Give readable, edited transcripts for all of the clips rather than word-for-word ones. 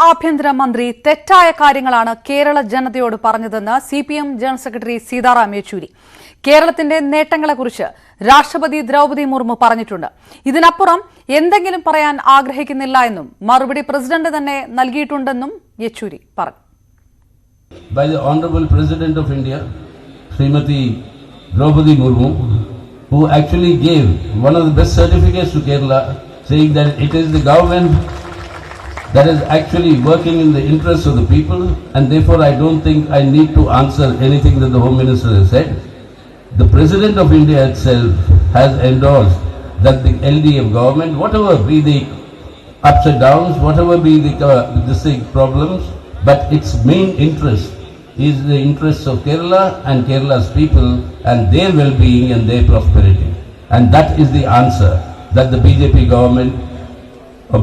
ആഭ്യന്തരമന്ത്രി തെറ്റായ കാര്യങ്ങളാണ് കേരള ജനതയോട് പറഞ്ഞതെന്ന് CPM general secretary Sitaram Yechury. കേരളത്തിന്റെ നേട്ടങ്ങളെക്കുറിച്ച് രാഷ്ട്രപതി ദ്രൗപദി മുർമു പറഞ്ഞിട്ടുണ്ട്. ഇതിനപ്പുറം എന്തെങ്കിലും പറയാൻ ആഗ്രഹിക്കുന്നില്ല എന്നും മറുപടി പ്രസിഡന്റ് തന്നെ നൽകിയിട്ടുണ്ടെന്നും യെച്ചൂരി പറഞ്ഞു. By the Honorable President of India, Srimati Draupadi Murmu, who actually gave one of the best certificates to Kerala, saying that it is the government that is actually working in the interests of the people, and therefore I don't think I need to answer anything that the Home Minister has said. The President of India itself has endorsed that the LDF government, whatever be the ups and downs, whatever be the problems, but its main interest is the interests of Kerala and Kerala's people and their well-being and their prosperity. And that is the answer that the BJP government,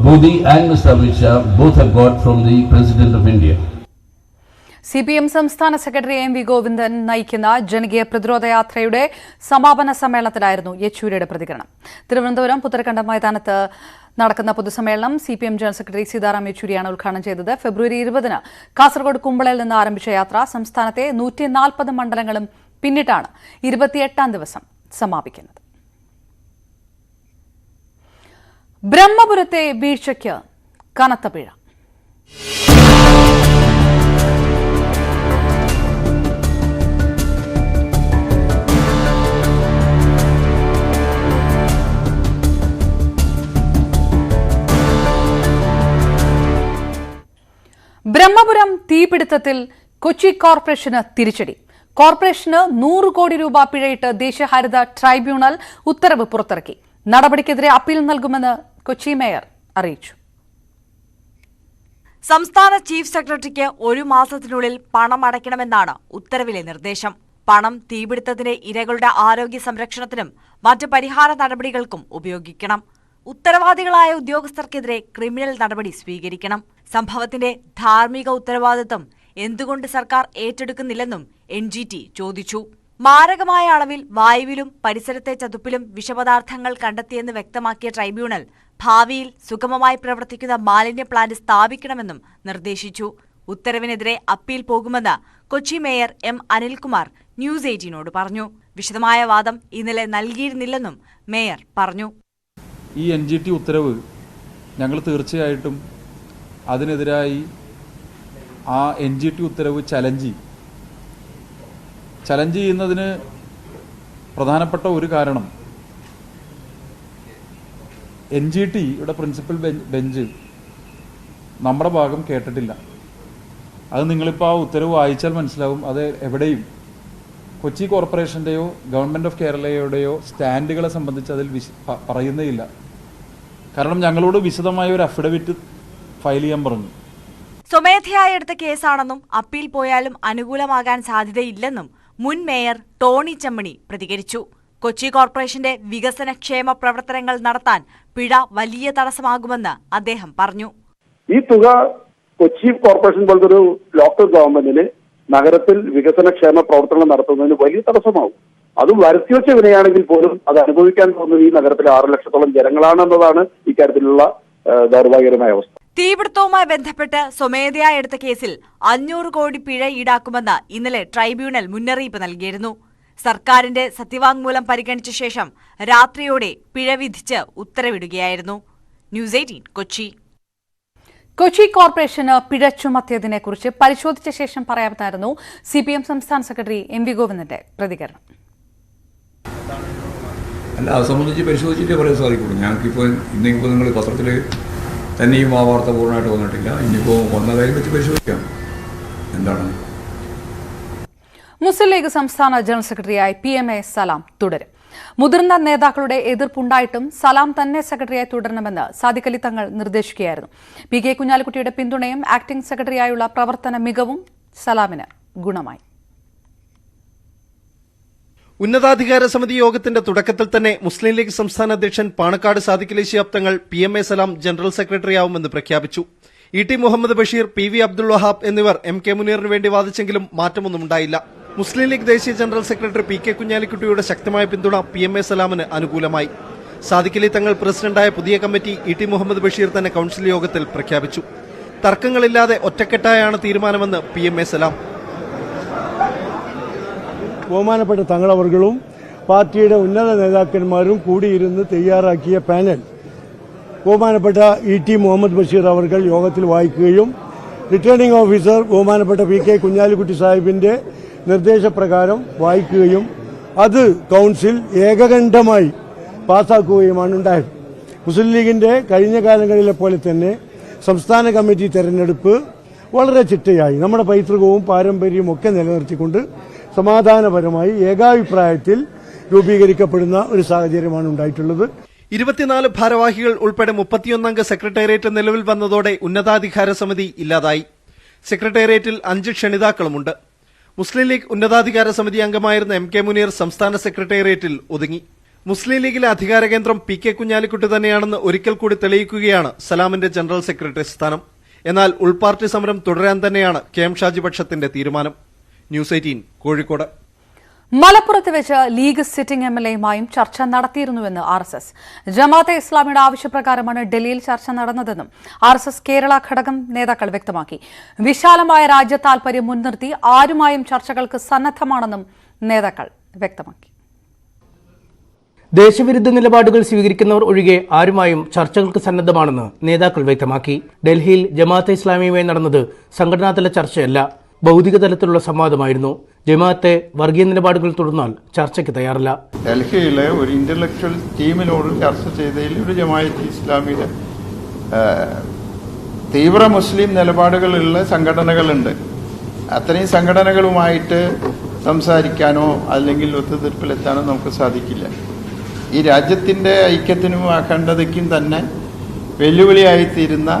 Modi and Mr. Amit Shah, both have got from the President of India. CPM സംസ്ഥാന സെക്രട്ടറി M V Govindan നയിക്കുന്ന ജനകീയ പ്രതിരോധ യാത്രയുടെ സമാപന സമ്മേളനത്തിലായിരുന്നു യെച്ചൂരിയുടെ പ്രതികരണം. തിരുവനന്തപുരം പുത്തരക്കണ്ടം മൈതാനത്ത് നടക്കുന്ന പൊതുസമ്മേളനം സിപിഎം ജനറൽ സെക്രട്ടറി സീതാറാം യെച്ചൂരിയാണ് ഉദ്ഘാടനം ചെയ്തത്. ഫെബ്രുവരി 20 കാസർഗോഡ് കുമ്പളയിൽ നിന്ന് ആരംഭിച്ച യാത്ര സംസ്ഥാനത്തെ 140 മണ്ഡലങ്ങളും പിന്നിട്ടാണ് 28ാം ദിവസം സമാപിക്കുന്നത്. ബ്രഹ്മപുരത്തെ വീഴ്ചയ്ക്ക് കനത്ത പിഴ. ബ്രഹ്മപുരം തീപിടുത്തത്തിൽ കൊച്ചി കോർപ്പറേഷന് തിരിച്ചടി. കോർപ്പറേഷന് 100 കോടി രൂപ പിഴയിട്ട് ദേശീയ ഹരിത ട്രൈബ്യൂണൽ ഉത്തരവ് പുറത്തിറക്കി. നടപടിക്കെതിരെ അപ്പീൽ നൽകുമെന്ന് കൊച്ചി മേയർ അറിയിച്ചു. സംസ്ഥാന ചീഫ് സെക്രട്ടറിക്ക് 1 മാസത്തിനുള്ളിൽ പണം അടയ്ക്കണമെന്നാണ് ഉത്തരവിലെ നിർദ്ദേശം. പണം തീപിടുത്തത്തിന്റെ ഇരകളുടെ ആരോഗ്യ സംരക്ഷണത്തിനും മറ്റ് പരിഹാര നടപടികൾക്കും ഉപയോഗിക്കണം. ഉത്തരവാദികളായ ഉദ്യോഗസ്ഥർക്കെതിരെ ക്രിമിനൽ നടപടി സ്വീകരിക്കണം. സംഭവത്തിന്റെ ധാർമ്മിക ഉത്തരവാദിത്വം എന്തുകൊണ്ട് സർക്കാർ ഏറ്റെടുക്കുന്നില്ലെന്നും NGT ചോദിച്ചു. മാരകമായ അളവിൽ വായുവിലും പരിസരത്തെ ചതുപ്പിലും വിഷപദാർത്ഥങ്ങൾ കണ്ടെത്തിയെന്ന് വ്യക്തമാക്കിയ ട്രൈബ്യൂണൽ ഭാവിയിൽ സുഗമമായി പ്രവർത്തിക്കുന്ന മാലിന്യ പ്ലാന്റ് സ്ഥാപിക്കണമെന്നും നിർദ്ദേശിച്ചു. ഉത്തരവിനെതിരെ അപ്പീൽ പോകുമെന്ന് Kochi mayor M. Anilkumar news 18നോട് പറഞ്ഞു. വിശദമായ വാദം ഇന്നലെ നൽകിയിരുന്നില്ലെന്നും മേയർ പറഞ്ഞു. ഈ NGT ഉത്തരവ് ഞങ്ങൾ തീർച്ചയായിട്ടും അതിനെതിരായി ആ NGT ഉത്തരവ് ചലഞ്ച് ചെയ്യുന്നതിന് പ്രധാനപ്പെട്ട ഒരു കാരണം NGTയുടെ പ്രിൻസിപ്പൽ ബെഞ്ച് നമ്മുടെ ഭാഗം കേട്ടിട്ടില്ല. അത് നിങ്ങളിപ്പോൾ ആ ഉത്തരവ് വായിച്ചാൽ മനസ്സിലാവും. അത് എവിടെയും കൊച്ചി കോർപ്പറേഷൻ്റെയോ ഗവൺമെൻറ് ഓഫ് കേരളയുടെയോ സ്റ്റാൻഡുകളെ സംബന്ധിച്ച് അതിൽ പറയുന്നേയില്ല. കാരണം ഞങ്ങളോട് വിശദമായ ഒരു അഫിഡവിറ്റ് ഫയൽ ചെയ്യാൻ പറഞ്ഞു. സ്വമേധയായി എടുത്ത കേസാണെന്നും അപ്പീൽ പോയാലും അനുകൂലമാകാൻ സാധ്യതയില്ലെന്നും മുൻ മേയർ ടോണി ചെമ്മണി പ്രതികരിച്ചു. കൊച്ചി കോർപ്പറേഷന്റെ വികസനക്ഷേമ പ്രവർത്തനങ്ങൾ നടത്താൻ പിഴ വലിയ തടസ്സമാകുമെന്ന് അദ്ദേഹം പറഞ്ഞു. ഈ തുക കൊച്ചി കോർപ്പറേഷൻ പോലത്തെ ഒരു ലോക്കൽ ഗവൺമെന്റിന് നഗരത്തിൽ വികസനക്ഷേമ പ്രവർത്തനങ്ങൾ നടത്തുന്നതിന് വലിയ തടസ്സമാവും. അതും വരുത്തിവെച്ച വിനയാണെങ്കിൽ പോലും അത് അനുഭവിക്കാൻ പോകുന്നത് ഈ നഗരത്തിലെ 6 ലക്ഷത്തോളം ജനങ്ങളാണെന്നതാണ് ഇക്കാര്യത്തിലുള്ള ദൗർഭാഗ്യകരമായ അവസ്ഥ. തീപിടുത്തവുമായി ബന്ധപ്പെട്ട് സ്വമേധയായി എടുത്ത കേസിൽ 500 കോടി പിഴ ഈടാക്കുമെന്ന് ഇന്നലെ ട്രൈബ്യൂണൽ മുന്നറിയിപ്പ് നൽകിയിരുന്നു. സർക്കാരിന്റെ സത്യവാങ്മൂലം പരിഗണിച്ച ശേഷം രാത്രിയോടെ പിഴ വിധിച്ച് ഉത്തരവിടുകയായിരുന്നു. ന്യൂസ് 18 കൊച്ചി. കൊച്ചി കോർപ്പറേഷന് പിഴ ചുമത്തിയതിനെക്കുറിച്ച് പരിശോധിച്ച ശേഷം പറയാമെന്നായിരുന്നു സിപിഎം സംസ്ഥാന സെക്രട്ടറി എം വി ഗോവിന്ദന്റെ പ്രതികരണം. അല്ല, അത് സംബന്ധിച്ച് പരിശോധിച്ചിട്ടേ പറയാൻ സാധിക്കുള്ളൂ. ഞങ്ങൾക്കിപ്പോൾ ഇന്നിപ്പോൾ നിങ്ങൾ പത്രത്തിൽ തന്നെയും ആ വാർത്ത പൂർണ്ണമായിട്ട് വന്നിട്ടില്ല. ഇനിയിപ്പോൾ വന്ന കാര്യം വെച്ച് പരിശോധിക്കാം എന്താണ്. മുസ്ലിം ലീഗ് സംസ്ഥാന ജനറൽ സെക്രട്ടറിയായി PMA സലാം തുടരും. മുതിർന്ന നേതാക്കളുടെ എതിർപ്പുണ്ടായിട്ടും സലാം തന്നെ സെക്രട്ടറിയായി തുടരണമെന്ന് സാദിഖ് അലി തങ്ങൾ നിർദ്ദേശിക്കുകയായിരുന്നു. PK കുഞ്ഞാലിക്കുട്ടിയുടെ പിന്തുണയും ആക്ടിംഗ് സെക്രട്ടറിയായുള്ള പ്രവർത്തന മികവും സലാമിന് ഗുണമായി. ഉന്നതാധികാര സമിതി യോഗത്തിന്റെ തുടക്കത്തിൽ തന്നെ മുസ്ലിം ലീഗ് സംസ്ഥാന അധ്യക്ഷൻ പാണക്കാട് സാദിഖ് അലി ശിഹാബ് തങ്ങൾ PMA സലാം ജനറൽ സെക്രട്ടറിയാവുമെന്ന് പ്രഖ്യാപിച്ചു. ET മുഹമ്മദ് ബഷീർ, PV അബ്ദുൾ വഹാബ് എന്നിവർ MK മുനീറിന് വേണ്ടി വാദിച്ചെങ്കിലും മാറ്റമൊന്നുമുണ്ടായില്ല. മുസ്ലിം ലീഗ് ദേശീയ ജനറൽ സെക്രട്ടറി PK കുഞ്ഞാലിക്കുട്ടിയുടെ ശക്തമായ പിന്തുണ PMA സലാമിന് അനുകൂലമായി. സാദിഖ് അലി തങ്ങൾ പ്രസിഡന്റായ പുതിയ കമ്മിറ്റി ET മുഹമ്മദ് ബഷീർ തന്നെ കൌൺസിൽ യോഗത്തിൽ പ്രഖ്യാപിച്ചു. തർക്കങ്ങളില്ലാതെ ഒറ്റക്കെട്ടായാണ് തീരുമാനമെന്ന് PMA സലാം. ബഹുമാനപ്പെട്ട തങ്ങളവർകളും പാർട്ടിയുടെ ഉന്നത നേതാക്കന്മാരും കൂടിയിരുന്ന് തയ്യാറാക്കിയ പാനൽ ബഹുമാനപ്പെട്ട ET മുഹമ്മദ് ബഷീർ അവർ യോഗത്തിൽ വായിക്കുകയും റിട്ടേണിംഗ് ഓഫീസർ ബഹുമാനപ്പെട്ട PK കുഞ്ഞാലിക്കുട്ടി സാഹിബിന്റെ നിർദ്ദേശപ്രകാരം വായിക്കുകയും അത് കൗൺസിൽ ഏകകണ്ഠമായി പാസാക്കുകയുമാണ് ഉണ്ടായത്. മുസ്ലിം ലീഗിന്റെ കഴിഞ്ഞ കാലങ്ങളിലെ പോലെ തന്നെ സംസ്ഥാന കമ്മിറ്റി തെരഞ്ഞെടുപ്പ് വളരെ ചിട്ടയായി നമ്മുടെ പൈതൃകവും പാരമ്പര്യവും ഒക്കെ നിലനിർത്തിക്കൊണ്ട് സമാധാനപരമായി ഏകാഭിപ്രായത്തിൽ രൂപീകരിക്കപ്പെടുന്ന ഒരു സാഹചര്യമാണ് ഉണ്ടായിട്ടുള്ളത്. 24 ഭാരവാഹികൾ ഉൾപ്പെടെ 31 അംഗ സെക്രട്ടേറിയറ്റ് നിലവിൽ വന്നതോടെ ഉന്നതാധികാര സമിതി ഇല്ലാതായി. സെക്രട്ടേറിയറ്റിൽ 5 ക്ഷണിതാക്കളുമുണ്ട്. മുസ്ലിം ലീഗ് ഉന്നതാധികാര സമിതി അംഗമായിരുന്ന MK മുനീർ സംസ്ഥാന സെക്രട്ടേറിയറ്റിൽ ഒതുങ്ങി. മുസ്ലിം ലീഗിലെ അധികാര കേന്ദ്രം PK കുഞ്ഞാലിക്കുട്ടി തന്നെയാണെന്ന് ഒരിക്കൽ കൂടി തെളിയിക്കുകയാണ് സലാമിന്റെ ജനറൽ സെക്രട്ടറി സ്ഥാനം. എന്നാൽ ഉൾപാർട്ടി സമരം തുടരാൻ തന്നെയാണ് KM ഷാജി പക്ഷത്തിന്റെ തീരുമാനം. ന്യൂസ് 18 കോഴിക്കോട്. മലപ്പുറത്ത് വെച്ച് ലീഗ് സിറ്റിംഗ് MLAയുമായും ചർച്ച നടത്തിയിരുന്നുവെന്ന് RSS. ജമാഅത്തെ ഇസ്ലാമിയുടെ ആവശ്യപ്രകാരമാണ് ഡൽഹിയിൽ ചർച്ച നടന്നതെന്നും RSS കേരള ഘടകം നേതാക്കൾ വ്യക്തമാക്കി. വിശാലമായ രാജ്യ താൽപര്യം മുൻനിർത്തി ആരുമായും ചർച്ചകൾക്ക് സന്നദ്ധമാണെന്നും നേതാക്കൾ വ്യക്തമാക്കി. ദേശവിരുദ്ധ നിലപാടുകൾ സ്വീകരിക്കുന്നവർ ഒഴികെ ആരുമായും ചർച്ചകൾക്ക് സന്നദ്ധമാണെന്ന് നേതാക്കൾ വ്യക്തമാക്കി. ഡൽഹിയിൽ ജമാഅത്തെ ഇസ്ലാമിയുമായി നടന്നത് സംഘടനാതല ചർച്ചയല്ല, ഭൗതിക തലത്തിലുള്ള സംവാദമായിരുന്നു. ജമാഅത്തെ വർഗീയ നിലപാടുകൾ തുടർന്നാൽ ചർച്ചയ്ക്ക് തയ്യാറല്ല. ഡൽഹിയിലെ ഒരു ഇന്റലക്ച്വൽ ടീമിനോട് ചർച്ച ചെയ്തതിൽ ഒരു ജമാഅത്തെ ഇസ്ലാമിയുടെ തീവ്ര മുസ്ലിം നിലപാടുകളുള്ള സംഘടനകളുണ്ട്. അത്രയും സംഘടനകളുമായിട്ട് സംസാരിക്കാനോ അല്ലെങ്കിൽ ഒത്തുതീർപ്പിലെത്താനോ നമുക്ക് സാധിക്കില്ല. ഈ രാജ്യത്തിന്റെ ഐക്യത്തിനും അഖണ്ഡതയ്ക്കും തന്നെ വെല്ലുവിളിയായിത്തീരുന്ന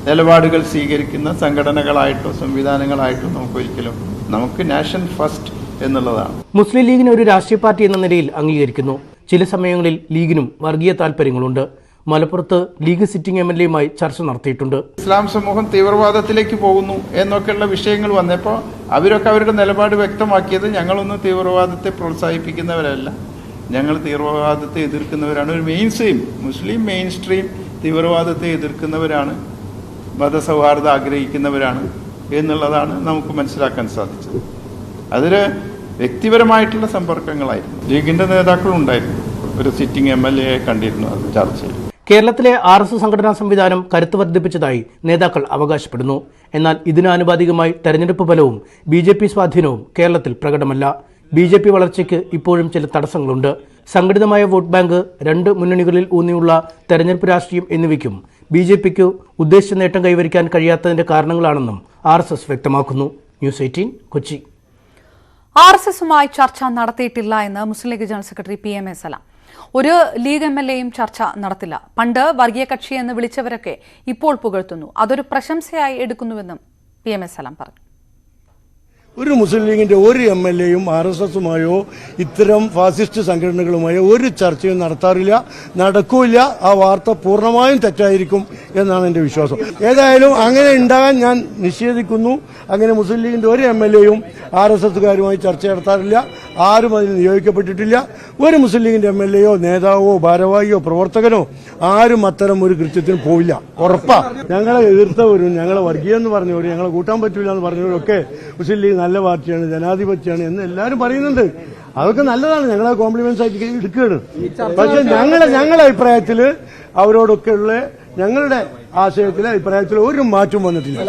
നിലപാടുകൾ സ്വീകരിക്കുന്ന സംഘടനകളായിട്ടോ സംവിധാനങ്ങളായിട്ടോ നമുക്ക് നാഷൻ ഫസ്റ്റ് എന്നുള്ളതാണ്. മുസ്ലിം ലീഗിനെ ഒരു രാഷ്ട്രീയ പാർട്ടി എന്ന നിലയിൽ അംഗീകരിക്കുന്നു. ചില സമയങ്ങളിൽ ലീഗിനും വർഗീയ താൽപര്യങ്ങളുണ്ട്. മലപ്പുറത്ത് ലീഗ് സിറ്റിംഗ് MLAയുമായി ചർച്ച നടത്തിയിട്ടുണ്ട്. ഇസ്ലാം സമൂഹം തീവ്രവാദത്തിലേക്ക് പോകുന്നു എന്നൊക്കെയുള്ള വിഷയങ്ങൾ വന്നപ്പോൾ അവരൊക്കെ അവരുടെ നിലപാട് വ്യക്തമാക്കിയത് ഞങ്ങളൊന്നും തീവ്രവാദത്തെ പ്രോത്സാഹിപ്പിക്കുന്നവരല്ല, ഞങ്ങൾ തീവ്രവാദത്തെ എതിർക്കുന്നവരാണ്. ഒരു മുസ്ലിം മെയിൻ സ്ട്രീം തീവ്രവാദത്തെ എതിർക്കുന്നവരാണ്, മതസൗഹാർദ്ദം ആഗ്രഹിക്കുന്നവരാണ് എന്നുള്ളതാണ് നമുക്ക് മനസ്സിലാക്കാൻ സാധിച്ചത്. അതിൽ വ്യക്തിപരമായിട്ടുള്ള സമ്പർക്കങ്ങളായിരുന്നു. ലീഗിന്റെ നേതാക്കളുണ്ടായിരുന്നു. ഒരു സിറ്റിംഗ് MLAയെ കണ്ടിരുന്നു അത് ചർച്ചയിൽ. കേരളത്തിലെ RSS സംഘടനാ സംവിധാനം കരുത്ത് വർദ്ധിപ്പിച്ചതായി നേതാക്കൾ അവകാശപ്പെടുന്നു. എന്നാൽ ഇതിനാനുപാതികമായി തെരഞ്ഞെടുപ്പ് ഫലവും BJP സ്വാധീനവും കേരളത്തിൽ പ്രകടമല്ല. BJP വളർച്ചയ്ക്ക് ഇപ്പോഴും ചില തടസ്സങ്ങളുണ്ട്. സംഘടിതമായ വോട്ട് ബാങ്ക്, 2 മുന്നണികളിൽ ഊന്നിയുള്ള തെരഞ്ഞെടുപ്പ് രാഷ്ട്രീയം എന്നിവയ്ക്കും BJPക്ക് ഉദ്ദേശിച്ച നേട്ടം കൈവരിക്കാൻ കഴിയാത്തതിന്റെ കാരണങ്ങളാണെന്നും RSS വ്യക്തമാക്കുന്നു. ന്യൂസ് 18 കൊച്ചി. RSSുമായി ചർച്ച നടത്തിയിട്ടില്ല എന്ന് മുസ്ലിം ലീഗ് ജനറൽ സെക്രട്ടറി PMA സലാം. ഒരു ലീഗ് MLAയും ചർച്ച നടത്തില്ല. പണ്ട് വർഗീയ കക്ഷി എന്ന് വിളിച്ചവരൊക്കെ ഇപ്പോൾ പുകഴ്ത്തുന്നു. അതൊരു പ്രശംസയായി എടുക്കുന്നുവെന്നും PMA സലാം പറഞ്ഞു. ഒരു മുസ്ലിം ലീഗിന്റെ ഒരു MLAയും RSSുമായോ ഇത്തരം ഫാസിസ്റ്റ് സംഘടനകളുമായോ ഒരു ചർച്ചയും നടത്താറില്ല, നടക്കൂല. ആ വാർത്ത പൂർണ്ണമായും തെറ്റായിരിക്കും എന്നാണ് എൻ്റെ വിശ്വാസം. ഏതായാലും അങ്ങനെ ഉണ്ടാകാൻ ഞാൻ നിഷേധിക്കുന്നു. അങ്ങനെ മുസ്ലിം ലീഗിന്റെ ഒരു MLAയും RSSകാരുമായി ചർച്ച നടത്താറില്ല. ആരും അതിൽ നിയോഗിക്കപ്പെട്ടിട്ടില്ല. ഒരു മുസ്ലിം ലീഗിന്റെ MLAയോ നേതാവോ ഭാരവാഹിയോ പ്രവർത്തകനോ ആരും അത്തരം ഒരു കൃത്യത്തിന് പോവില്ല, ഉറപ്പാ. ഞങ്ങളെ എതിർത്തവരും ഞങ്ങളെ വർഗീയം എന്ന് പറഞ്ഞവരും ഞങ്ങളെ കൂട്ടാൻ പറ്റില്ല എന്ന് പറഞ്ഞവരൊക്കെ മുസ്ലിം ലീഗ് നല്ല പാർട്ടിയാണ്, ജനാധിപത്യമാണ് എന്ന് എല്ലാവരും പറയുന്നുണ്ട്. അതൊക്കെ നല്ലതാണ്, ഞങ്ങളെ കോംപ്ലിമെന്റ്സ് ആയിട്ട് എടുക്കുകയാണ്. പക്ഷെ ഞങ്ങളുടെ അഭിപ്രായത്തിൽ അവരോടൊക്കെ ഉള്ള ഞങ്ങളുടെ ആശയത്തിലെ അഭിപ്രായത്തിൽ ഒരു മാറ്റം വന്നിട്ടില്ല.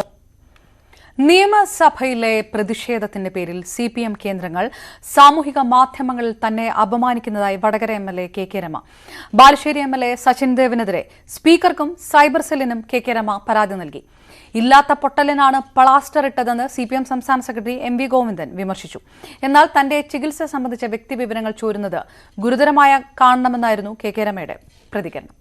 നിയമസഭയിലെ പ്രതിഷേധത്തിന്റെ പേരിൽ CPM കേന്ദ്രങ്ങൾ സാമൂഹിക മാധ്യമങ്ങളിൽ തന്നെ അപമാനിക്കുന്നതായി Vadakara MLA KK Rema. Balussery MLA Sachin ദേവിനെതിരെ സ്പീക്കർക്കും സൈബർ സെല്ലിനും KK രമ പരാതി നൽകി. ഇല്ലാത്ത പൊട്ടലിനാണ് പ്ലാസ്റ്റർ ഇട്ടതെന്ന് CPM സംസ്ഥാന സെക്രട്ടറി MV ഗോവിന്ദൻ വിമർശിച്ചു. എന്നാൽ തന്റെ ചികിത്സ സംബന്ധിച്ച വ്യക്തിവിവരങ്ങൾ ചോരുന്നത് ഗുരുതരമായ കാണണമെന്നായിരുന്നു KK രമയുടെ പ്രതികരണം.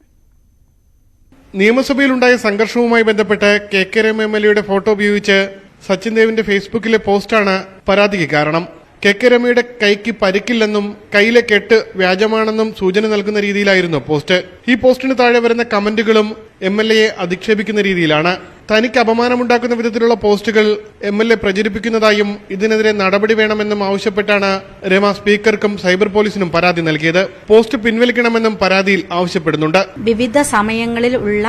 നിയമസഭയിലുണ്ടായ സംഘർഷവുമായി ബന്ധപ്പെട്ട് KK രമ MLAയുടെ ഫോട്ടോ ഉപയോഗിച്ച് സച്ചിൻ ദേവിന്റെ ഫേസ്ബുക്കിലെ പോസ്റ്റാണ് പരാതിക്ക് കാരണം. KK രമയുടെ കൈക്ക് പരിക്കില്ലെന്നും കയ്യിലെ കെട്ട് വ്യാജമാണെന്നും സൂചന നൽകുന്ന രീതിയിലായിരുന്നു പോസ്റ്റ്. ഈ പോസ്റ്റിന് താഴെ വരുന്ന കമന്റുകളും MLAയെ അധിക്ഷേപിക്കുന്ന രീതിയിലാണ്. തനിക്ക് അപമാനമുണ്ടാക്കുന്ന വിധത്തിലുള്ള പോസ്റ്റുകൾ MLA പ്രചരിപ്പിക്കുന്നതായും ഇതിനെതിരെ നടപടി വേണമെന്നും ആവശ്യപ്പെട്ടാണ് രമ സ്പീക്കർക്കും സൈബർ പോലീസിനും പരാതി നൽകിയത്. പോസ്റ്റ് പിൻവലിക്കണമെന്നും പരാതിയിൽ ആവശ്യപ്പെടുന്നുണ്ട്. വിവിധ സമയങ്ങളിൽ ഉള്ള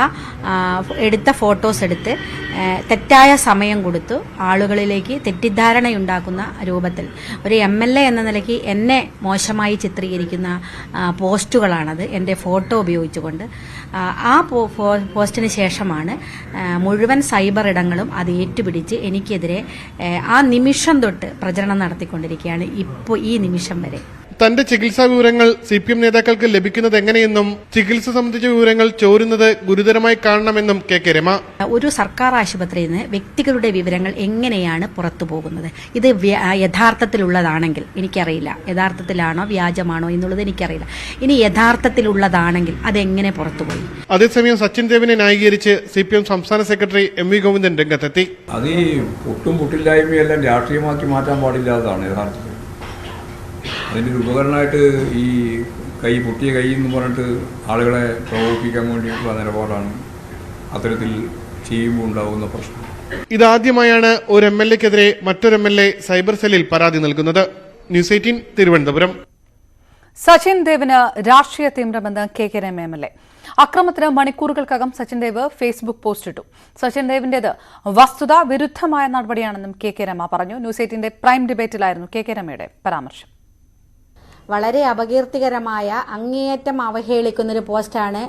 എടുത്ത ഫോട്ടോസ് എടുത്ത് തെറ്റായ സമയം കൊടുത്തു ആളുകളിലേക്ക് തെറ്റിദ്ധാരണയുണ്ടാക്കുന്ന രൂപത്തിൽ ഒരു MLA എന്ന നിലയ്ക്ക് എന്നെ മോശമായി ചിത്രീകരിക്കുന്ന പോസ്റ്റുകളാണത്. എൻ്റെ ഫോട്ടോ ഉപയോഗിച്ചുകൊണ്ട് ആ പോസ്റ്റിന് ശേഷമാണ് മുഴുവൻ സൈബർ ഇടങ്ങളും അത് ഏറ്റുപിടിച്ച് എനിക്കെതിരെ ആ നിമിഷം തൊട്ട് പ്രചരണം നടത്തിക്കൊണ്ടിരിക്കുകയാണ് ഇപ്പോൾ ഈ നിമിഷം വരെ. തന്റെ ചികിത്സാ വിവരങ്ങൾ CPM നേതാക്കൾക്ക് ലഭിക്കുന്നത് എങ്ങനെയെന്നും ചികിത്സ സംബന്ധിച്ച വിവരങ്ങൾ ചോരുന്നത് ഗുരുതരമായി കാണണമെന്നും KK രമ. ഒരു സർക്കാർ ആശുപത്രിയിൽ നിന്ന് വ്യക്തികളുടെ വിവരങ്ങൾ എങ്ങനെയാണ് പുറത്തു പോകുന്നത്? ഇത് യഥാർത്ഥത്തിലുള്ളതാണെങ്കിൽ എനിക്കറിയില്ല, യഥാർത്ഥത്തിലാണോ വ്യാജമാണോ എന്നുള്ളത് എനിക്കറിയില്ല. ഇനി യഥാർത്ഥത്തിലുള്ളതാണെങ്കിൽ അതെങ്ങനെ പുറത്തുപോയി? അതേസമയം സച്ചിൻ ദേവിനെ ന്യായീകരിച്ച് CPM സംസ്ഥാന സെക്രട്ടറി MV ഗോവിന്ദൻ രംഗത്തെത്തി. അത് ഈ പൊട്ടും പൊട്ടില്ലായ്മയെല്ലാം രാഷ്ട്രീയമാക്കി മാറ്റാൻ പാടില്ലാത്തതാണ് യഥാർത്ഥത്തിൽ. അതിൻ്റെ ഒരു ഉപകരണമായിട്ട് ഈ പൊട്ടിയ കൈ എന്ന് പറഞ്ഞിട്ട് ആളുകളെ പ്രകോപിപ്പിക്കാൻ വേണ്ടിയിട്ടുള്ള നിലപാടാണ് അത്തരത്തിൽ ചെയ്യുമ്പോൾ ഉണ്ടാകുന്ന പ്രശ്നം. ഇതാദ്യമായാണ് ഒരു MLAക്കെതിരെ മറ്റൊരു MLA സൈബർ സെല്ലിൽ പരാതി നൽകുന്നത്. ന്യൂസ് 18 തിരുവനന്തപുരം. സച്ചിൻ ദേവിന് രാഷ്ട്രീയ തീവ്രമെന്ന് KK രമ MLA. അക്രമത്തിന് മണിക്കൂറുകൾക്കകം സച്ചിൻ ദേവ് ഫേസ്ബുക്ക് പോസ്റ്റ് ഇട്ടു. സച്ചിൻ ദേവിന്റേത് വസ്തുതാ വിരുദ്ധമായ നടപടിയാണെന്നും KK രമ പറഞ്ഞു. ന്യൂസ് 18 പ്രൈം ഡിബേറ്റിലായിരുന്നു KK രമയുടെ പരാമർശം. വളരെ അപകീർത്തികരമായ അങ്ങേയറ്റം അവഹേളിക്കുന്നൊരു പോസ്റ്റാണ്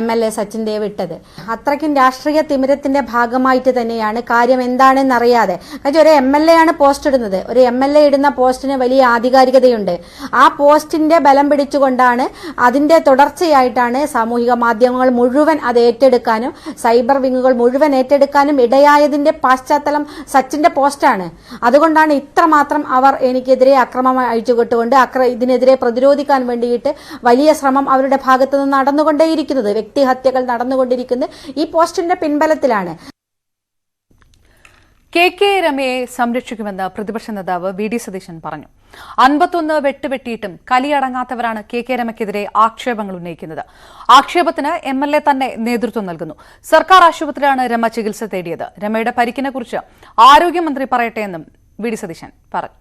MLA സച്ചിൻ ദേവ് ഇട്ടത്. അത്രയ്ക്കും രാഷ്ട്രീയ തിമിരത്തിന്റെ ഭാഗമായിട്ട് തന്നെയാണ്. കാര്യം എന്താണെന്നറിയാതെ ഒരു MLA ആണ് പോസ്റ്റ് ഇടുന്നത്. ഒരു MLA ഇടുന്ന പോസ്റ്റിന് വലിയ ആധികാരികതയുണ്ട്. ആ പോസ്റ്റിന്റെ ബലം പിടിച്ചുകൊണ്ടാണ് അതിന്റെ തുടർച്ചയായിട്ടാണ് സാമൂഹിക മാധ്യമങ്ങൾ മുഴുവൻ അത് ഏറ്റെടുക്കാനും സൈബർ വിങ്ങുകൾ മുഴുവൻ ഏറ്റെടുക്കാനും ഇടയായതിന്റെ പശ്ചാത്തലം സച്ചിന്റെ പോസ്റ്റാണ്. അതുകൊണ്ടാണ് ഇത്രമാത്രം അവർ എനിക്കെതിരെ അക്രമം അഴിച്ചുകൊണ്ടുകൊണ്ട് ഇതിനെതിരെ പ്രതിരോധിക്കാൻ വേണ്ടിയിട്ട് വലിയ ശ്രമം അവരുടെ ഭാഗത്തു നിന്ന് നടന്നുകൊണ്ടേയിരിക്കുന്നത്. വ്യക്തിഹത്യകൾ നടന്നുകൊണ്ടിരിക്കുന്നത് ഈ പോസ്റ്റിന്റെ പിൻബലത്തിലാണ്. KK രമയെ സംരക്ഷിക്കുമെന്ന് പ്രതിപക്ഷ നേതാവ് VD സതീശൻ പറഞ്ഞു. 51 വെട്ടുവെട്ടിയിട്ടും കലിയടങ്ങാത്തവരാണ് KK രമയ്ക്കെതിരെ ആക്ഷേപങ്ങൾ ഉന്നയിക്കുന്നത്. ആക്ഷേപത്തിന് MLA തന്നെ നേതൃത്വം നൽകുന്നു. സർക്കാർ ആശുപത്രിയിലാണ് രമ ചികിത്സ തേടിയത്. രമയുടെ പരിക്കിനെ കുറിച്ച് ആരോഗ്യമന്ത്രി പറയട്ടെ എന്നും VD സതീശൻ പറഞ്ഞു.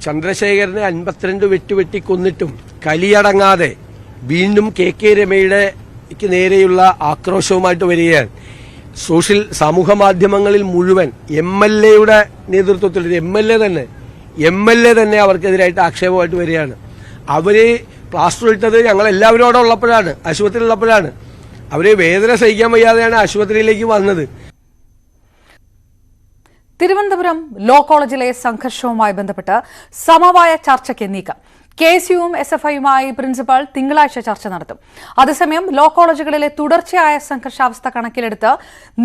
ചന്ദ്രശേഖരനെ 52 വെട്ടുവെട്ടി കൊന്നിട്ടും കലിയടങ്ങാതെ വീണ്ടും KK രമയുടെ നേരെയുള്ള ആക്രോശവുമായിട്ട് വരികയാണ്. സമൂഹ മാധ്യമങ്ങളിൽ മുഴുവൻ MLAയുടെ നേതൃത്വത്തിൽ MLA തന്നെ അവർക്കെതിരായിട്ട് ആക്ഷേപമായിട്ട് വരികയാണ്. അവര് പ്ലാസ്റ്റർ ഇട്ടത് ഞങ്ങൾ എല്ലാവരും അവിടെ ഉള്ളപ്പോഴാണ്, ആശുപത്രിയിലുള്ളപ്പോഴാണ്. അവര് വേദന സഹിക്കാൻ വയ്യാതെയാണ് ആശുപത്രിയിലേക്ക് വന്നത്. തിരുവനന്തപുരം ലോ കോളേജിലെ സംഘർഷവുമായി ബന്ധപ്പെട്ട് സമവായ ചർച്ചയ്ക്ക് നീക്കം. KSUവും SFIയുമായി പ്രിൻസിപ്പൽ തിങ്കളാഴ്ച ചർച്ച നടത്തും. അതേസമയം ലോ കോളേജുകളിലെ തുടർച്ചയായ സംഘർഷാവസ്ഥ കണക്കിലെടുത്ത്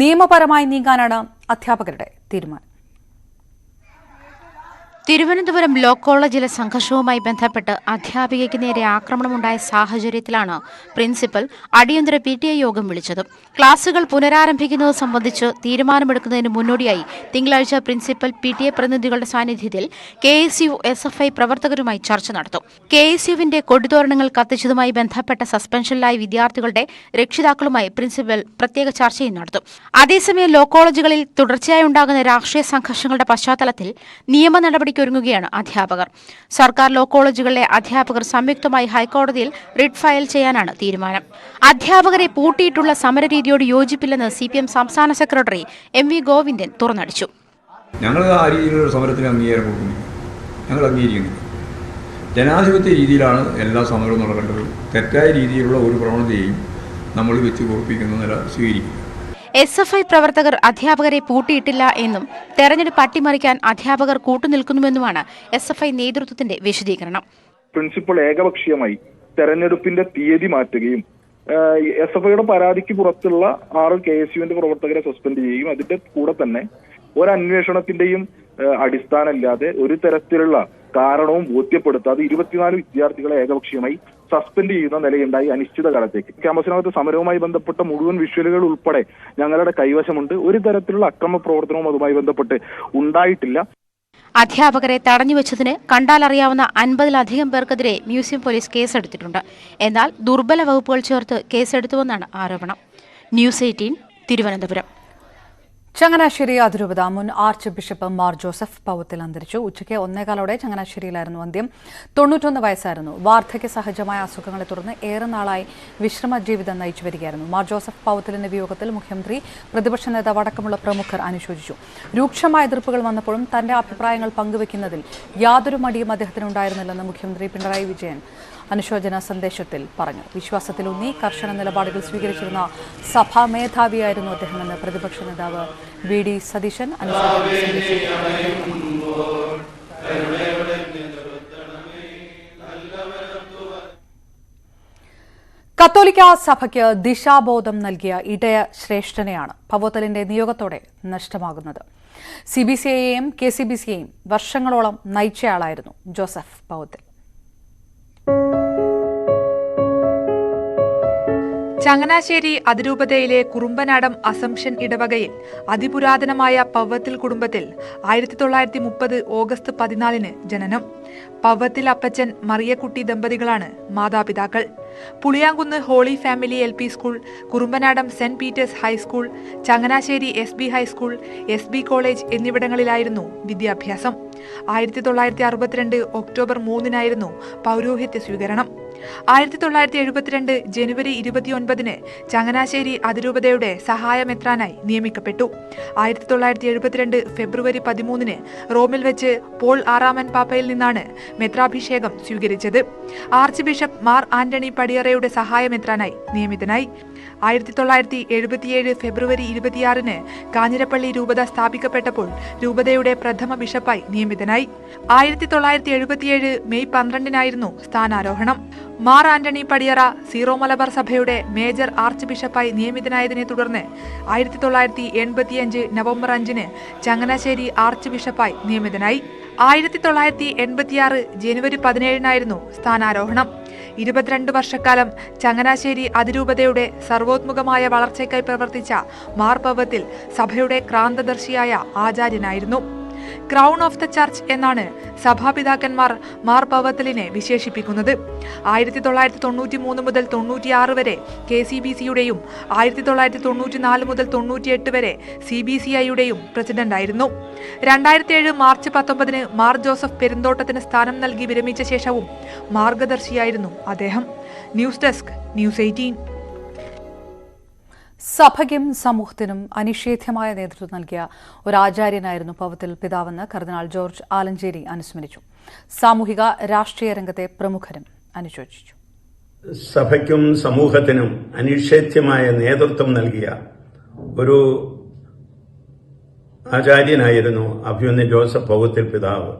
നിയമപരമായി നീങ്ങാനാണ് അധ്യാപകരുടെ തീരുമാനം. തിരുവനന്തപുരം ലോ കോളേജിലെ സംഘർഷവുമായി ബന്ധപ്പെട്ട് അധ്യാപികയ്ക്ക് നേരെ ആക്രമണമുണ്ടായ സാഹചര്യത്തിലാണ് പ്രിൻസിപ്പൽ അടിയന്തര PTA യോഗം വിളിച്ചത്. ക്ലാസുകൾ പുനരാരംഭിക്കുന്നത് സംബന്ധിച്ച് തീരുമാനമെടുക്കുന്നതിന് മുന്നോടിയായി തിങ്കളാഴ്ച പ്രിൻസിപ്പൽ PTA പ്രതിനിധികളുടെ സാന്നിധ്യത്തിൽ KSU SFI പ്രവർത്തകരുമായി ചർച്ച നടത്തും. KSUവിന്റെ കൊടിതോരണങ്ങൾ കത്തിച്ചതുമായി ബന്ധപ്പെട്ട സസ്പെൻഷനിലായ വിദ്യാർത്ഥികളുടെ രക്ഷിതാക്കളുമായി പ്രിൻസിപ്പൽ പ്രത്യേക ചർച്ചയും നടത്തും. അതേസമയം ലോ കോളേജുകളിൽ തുടർച്ചയായി ഉണ്ടാകുന്ന രാഷ്ട്രീയ സംഘർഷങ്ങളുടെ പശ്ചാത്തലത്തിൽ നിയമ നടപടിക്കൊരുങ്ങുകയാണ് അധ്യാപകർ. സർക്കാർ ലോ കോളേജുകളിലെ അധ്യാപകർ സംയുക്തമായി ഹൈക്കോടതിയിൽ റിട്ട് ഫയൽ ചെയ്യാനാണ് തീരുമാനം. അധ്യാപകരെ പൂട്ടിയിട്ടുള്ള സമരരീതിയോട് യോജിപ്പില്ലെന്ന് CPM സംസ്ഥാന സെക്രട്ടറി MV ഗോവിന്ദൻ തുറന്നടിച്ചു. ഞങ്ങൾ ആ രീതിയിലുള്ള സമരത്തിന് അംഗീകാരം കൊടുക്കുന്നു. ഞങ്ങൾ അംഗീകരിക്കുന്നു. ജനാധിപത്യ രീതിയിലാണ് എല്ലാ സമരവും നടക്കേണ്ടത്. തെറ്റായ രീതിയിലുള്ള ഒരു പ്രവണതയെയും നമ്മൾ വെച്ച് പൊറപ്പിക്കുന്ന നില സ്വീകരിക്കും. SFI പ്രവർത്തകർ അധ്യാപകരെ പൂട്ടിയിട്ടില്ല എന്നും തെരഞ്ഞെടുപ്പ് അട്ടിമറിക്കാൻ അധ്യാപകർ കൂട്ടുനിൽക്കുന്നുവെന്നുമാണ് SFI നേതൃത്വത്തിന്റെ വിശദീകരണം. പ്രിൻസിപ്പൽ ഏകപക്ഷീയമായി തെരഞ്ഞെടുപ്പിന്റെ തീയതി മാറ്റുകയും SFIയുടെ പരാതിക്ക് പുറത്തുള്ള 6 KSUവിന്റെ പ്രവർത്തകരെ സസ്പെൻഡ് ചെയ്യുകയും അതിന്റെ കൂടെ തന്നെ ഒരു അന്വേഷണത്തിന്റെയും അടിസ്ഥാനമില്ലാതെ ഒരു തരത്തിലുള്ള കാരണവും ബോധ്യപ്പെടുത്താതെ 24 വിദ്യാർത്ഥികളെ ഏകപക്ഷീയമായി സസ്പെൻഡ് ചെയ്യുന്ന നിലയുണ്ടായി അനിശ്ചിതകാലത്തേക്ക്. ക്യാമ്പസിനകത്ത് സമരവുമായി ബന്ധപ്പെട്ട മുഴുവൻ വിഷ്വലുകൾ ഉൾപ്പെടെ ഞങ്ങളുടെ കൈവശമുണ്ട്. ഒരു തരത്തിലുള്ള അക്രമ പ്രവർത്തനവും അതുമായി ബന്ധപ്പെട്ട് ഉണ്ടായിട്ടില്ല. അധ്യാപകരെ തടഞ്ഞുവെച്ചതിന് കണ്ടാലറിയാവുന്ന 50-ലധികം പേർക്കെതിരെ മ്യൂസിയം പോലീസ് കേസെടുത്തിട്ടുണ്ട്. എന്നാൽ ദുർബല വകുപ്പുകൾ ചേർത്ത് കേസെടുത്തുവെന്നാണ് ആരോപണം. ന്യൂസ് 18 തിരുവനന്തപുരം. ചങ്ങനാശ്ശേരി അതിരൂപത മുൻ ആർച്ച് ബിഷപ്പ് മാർ ജോസഫ് പൗത്തിൽ അന്തരിച്ചു. ഉച്ചയ്ക്ക് 1:15 ചങ്ങനാശ്ശേരിയിലായിരുന്നു അന്ത്യം. 91 വയസ്സായിരുന്നു. വാർദ്ധക്യ സഹജമായ അസുഖങ്ങളെ തുടർന്ന് ഏറെ നാളായി വിശ്രമ ജീവിതം നയിച്ചു വരികയായിരുന്നു. മാർ ജോസഫ് പൗത്തിലിന്റെ വിയോഗത്തിൽ മുഖ്യമന്ത്രി, പ്രതിപക്ഷ നേതാവ് അടക്കമുള്ള പ്രമുഖർ അനുശോചിച്ചു. രൂക്ഷമായ എതിർപ്പുകൾ വന്നപ്പോഴും തന്റെ അഭിപ്രായങ്ങൾ പങ്കുവയ്ക്കുന്നതിൽ യാതൊരു മടിയും അദ്ദേഹത്തിനുണ്ടായിരുന്നില്ലെന്ന് മുഖ്യമന്ത്രി പിണറായി വിജയൻ അനുശോചന സന്ദേശത്തിൽ പറഞ്ഞു. വിശ്വാസത്തിലൂന്നി കർശന നിലപാടുകൾ സ്വീകരിച്ചിരുന്ന സഭാ മേധാവിയായിരുന്നു അദ്ദേഹമെന്ന് പ്രതിപക്ഷ നേതാവ് വി.ഡി. സതീശൻ അനുശോചന സന്ദേശത്തിൽ കത്തോലിക്ക സഭയ്ക്ക് ദിശാബോധം നൽകിയ ഇടയ ശ്രേഷ്ഠനെയാണ് പവോത്തലിന്റെ നിയോഗത്തോടെ നഷ്ടമാകുന്നത്. CBCയെയും KCBCയെയും വർഷങ്ങളോളം നയിച്ചയാളായിരുന്നു ജോസഫ് പവത്തിൽ. ചങ്ങനാശ്ശേരി അതിരൂപതയിലെ കുറുമ്പനാടം അസംഷൻ ഇടവകയിൽ അതിപുരാതനമായ പവ്വത്തിൽ കുടുംബത്തിൽ 1930 ഓഗസ്റ്റ് 14 ജനനം. പവ്വത്തിൽ അപ്പച്ചൻ മറിയക്കുട്ടി ദമ്പതികളാണ് മാതാപിതാക്കൾ. Puliyankunnu holy family LP school, Kurumbanadam saint Peter's high school, Changanassery SB high school, SB college എന്നിവിടങ്ങളിലായിരുന്നു വിദ്യാഭ്യാസം. 1962 ഒക്ടോബർ 3 പൗരോഹിത്യ സ്വീകരണം. 1972 ജനുവരി 29 ചങ്ങനാശ്ശേരി അതിരൂപതയുടെ സഹായമെത്രാനായി നിയമിക്കപ്പെട്ടു. 1972 ഫെബ്രുവരി 13 റോമിൽ വെച്ച് പോൾ ആറാമൻ പാപ്പയിൽ നിന്നാണ് മെത്രാഭിഷേകം സ്വീകരിച്ചത്. ആർച്ച് ബിഷപ്പ് മാർ ആന്റണി പടിയറയുടെ സഹായമെത്രാനായി നിയമിതനായി. 1977 ഫെബ്രുവരി 26 കാഞ്ഞിരപ്പള്ളി രൂപത സ്ഥാപിക്കപ്പെട്ടപ്പോൾ രൂപതയുടെ പ്രഥമ ബിഷപ്പായി നിയമിതനായി. 1977 മെയ് 12 സ്ഥാനാരോഹണം. മാർ ആന്റണി പടിയറ സീറോ മലബാർ സഭയുടെ മേജർ ആർച്ച് ബിഷപ്പായി നിയമിതനായതിനെ തുടർന്ന് 1985 നവംബർ 5 ചങ്ങനാശ്ശേരി ആർച്ച് ബിഷപ്പായി നിയമിതനായി. 1986 ജനുവരി 17 സ്ഥാനാരോഹണം. 22 വർഷക്കാലം ചങ്ങനാശ്ശേരി അതിരൂപതയുടെ സർവോത്മുഖമായ വളർച്ചയ്ക്കായി പ്രവർത്തിച്ച മാർ പവത്തിൽ സഭയുടെ ക്രാന്തദർശിയായ ആചാര്യനായിരുന്നു. ക്രൗൺ ഓഫ് ദ ചർച്ച് എന്നാണ് സഭാപിതാക്കന്മാർ മാർ പവത്തലിനെ വിശേഷിപ്പിക്കുന്നത്. 1993 മുതൽ 96 വരെ KCBCയുടെയും 1994 മുതൽ 98 വരെ CBCIയുടെയും പ്രസിഡന്റായിരുന്നു. 2007 മാർച്ച് 19 മാർ ജോസഫ് പെരുന്തോട്ടത്തിന് സ്ഥാനം നൽകി വിരമിച്ച ശേഷവും മാർഗദർശിയായിരുന്നു അദ്ദേഹം. News desk, news 18. സഭയ്ക്കും സമൂഹത്തിനും അനിഷേധ്യമായ നേതൃത്വം നൽകിയ ഒരു ആചാര്യനായിരുന്നു പവത്തിൽ പിതാവെന്ന് കർദിനാൾ ജോർജ് ആലഞ്ചേരി അനുസ്മരിച്ചു. സാമൂഹിക രാഷ്ട്രീയ രംഗത്തെ പ്രമുഖരും അനുശോചിച്ചു. സഭയ്ക്കും സമൂഹത്തിനും അനിഷേധ്യമായ നേതൃത്വം നൽകിയ ഒരു ആചാര്യനായിരുന്നു അഭിമന്യ ജോസഫ് പൗത്തിൽ പിതാവ്.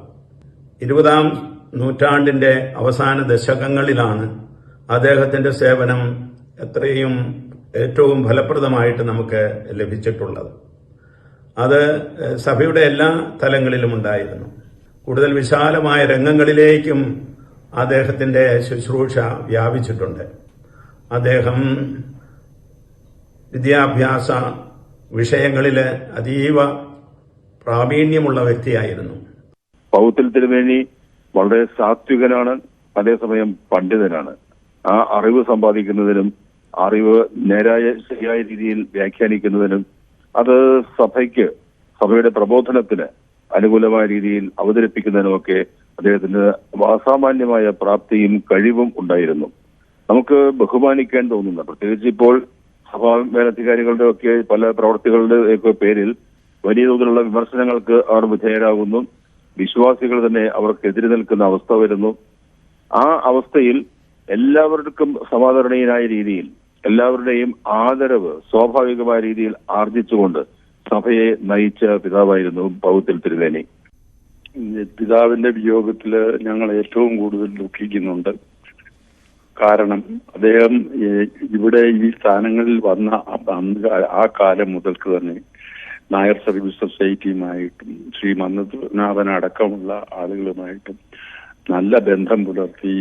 20ാം നൂറ്റാണ്ടിന്റെ അവസാന ദശകങ്ങളിലാണ് അദ്ദേഹത്തിന്റെ സേവനം ഏറ്റവും ഫലപ്രദമായിട്ട് നമുക്ക് ലഭിച്ചിട്ടുള്ളത്. അത് സഭയുടെ എല്ലാ തലങ്ങളിലും ഉണ്ടായിരുന്നു. കൂടുതൽ വിശാലമായ രംഗങ്ങളിലേക്കും അദ്ദേഹത്തിന്റെ ശുശ്രൂഷ വ്യാപിച്ചിട്ടുണ്ട്. അദ്ദേഹം വിദ്യാഭ്യാസ വിഷയങ്ങളിൽ അതീവ പ്രാവീണ്യമുള്ള വ്യക്തിയായിരുന്നു. പൗത്തിൽ തിരുമേനി വളരെ സാത്വികനാണ്, അതേസമയം പണ്ഡിതനാണ്. ആ അറിവ് സമ്പാദിക്കുന്നതിനും അറിവ് ശരിയായ രീതിയിൽ വ്യാഖ്യാനിക്കുന്നതിനും അത് സഭയുടെ പ്രബോധനത്തിന് അനുകൂലമായ രീതിയിൽ അവതരിപ്പിക്കുന്നതിനുമൊക്കെ അദ്ദേഹത്തിന് അസാമാന്യമായ പ്രാപ്തിയും കഴിവും ഉണ്ടായിരുന്നു. നമുക്ക് ബഹുമാനിക്കാൻ തോന്നുന്ന, പ്രത്യേകിച്ച് ഇപ്പോൾ സഭാ മേലധികാരികളുടെ ഒക്കെ പല പ്രവർത്തികളുടെ ഒക്കെ പേരിൽ വലിയ തോതിലുള്ള വിമർശനങ്ങൾക്ക് അവർ വിധേയരാകുന്നു. വിശ്വാസികൾ തന്നെ അവർക്കെതിരെ നിൽക്കുന്ന അവസ്ഥ വരുന്നു. ആ അവസ്ഥയിൽ എല്ലാവർക്കും സമാദരണീയനായ രീതിയിൽ എല്ലാവരുടെയും ആദരവ് സ്വാഭാവികമായ രീതിയിൽ ആർജിച്ചുകൊണ്ട് സഭയെ നയിച്ച പിതാവായിരുന്നു പൗത്തിൽ തിരുമേനി. പിതാവിന്റെ വിയോഗത്തിൽ ഞങ്ങൾ ഏറ്റവും കൂടുതൽ ദുഃഖിക്കുന്നുണ്ട്. കാരണം അദ്ദേഹം ഇവിടെ ഈ സ്ഥാനങ്ങളിൽ വന്ന ആ കാലം മുതൽക്ക് തന്നെ നായർ സർവീസ് സൊസൈറ്റിയുമായിട്ടും ശ്രീ മന്നനാഥൻ അടക്കമുള്ള ആളുകളുമായിട്ടും നല്ല ബന്ധം പുലർത്തി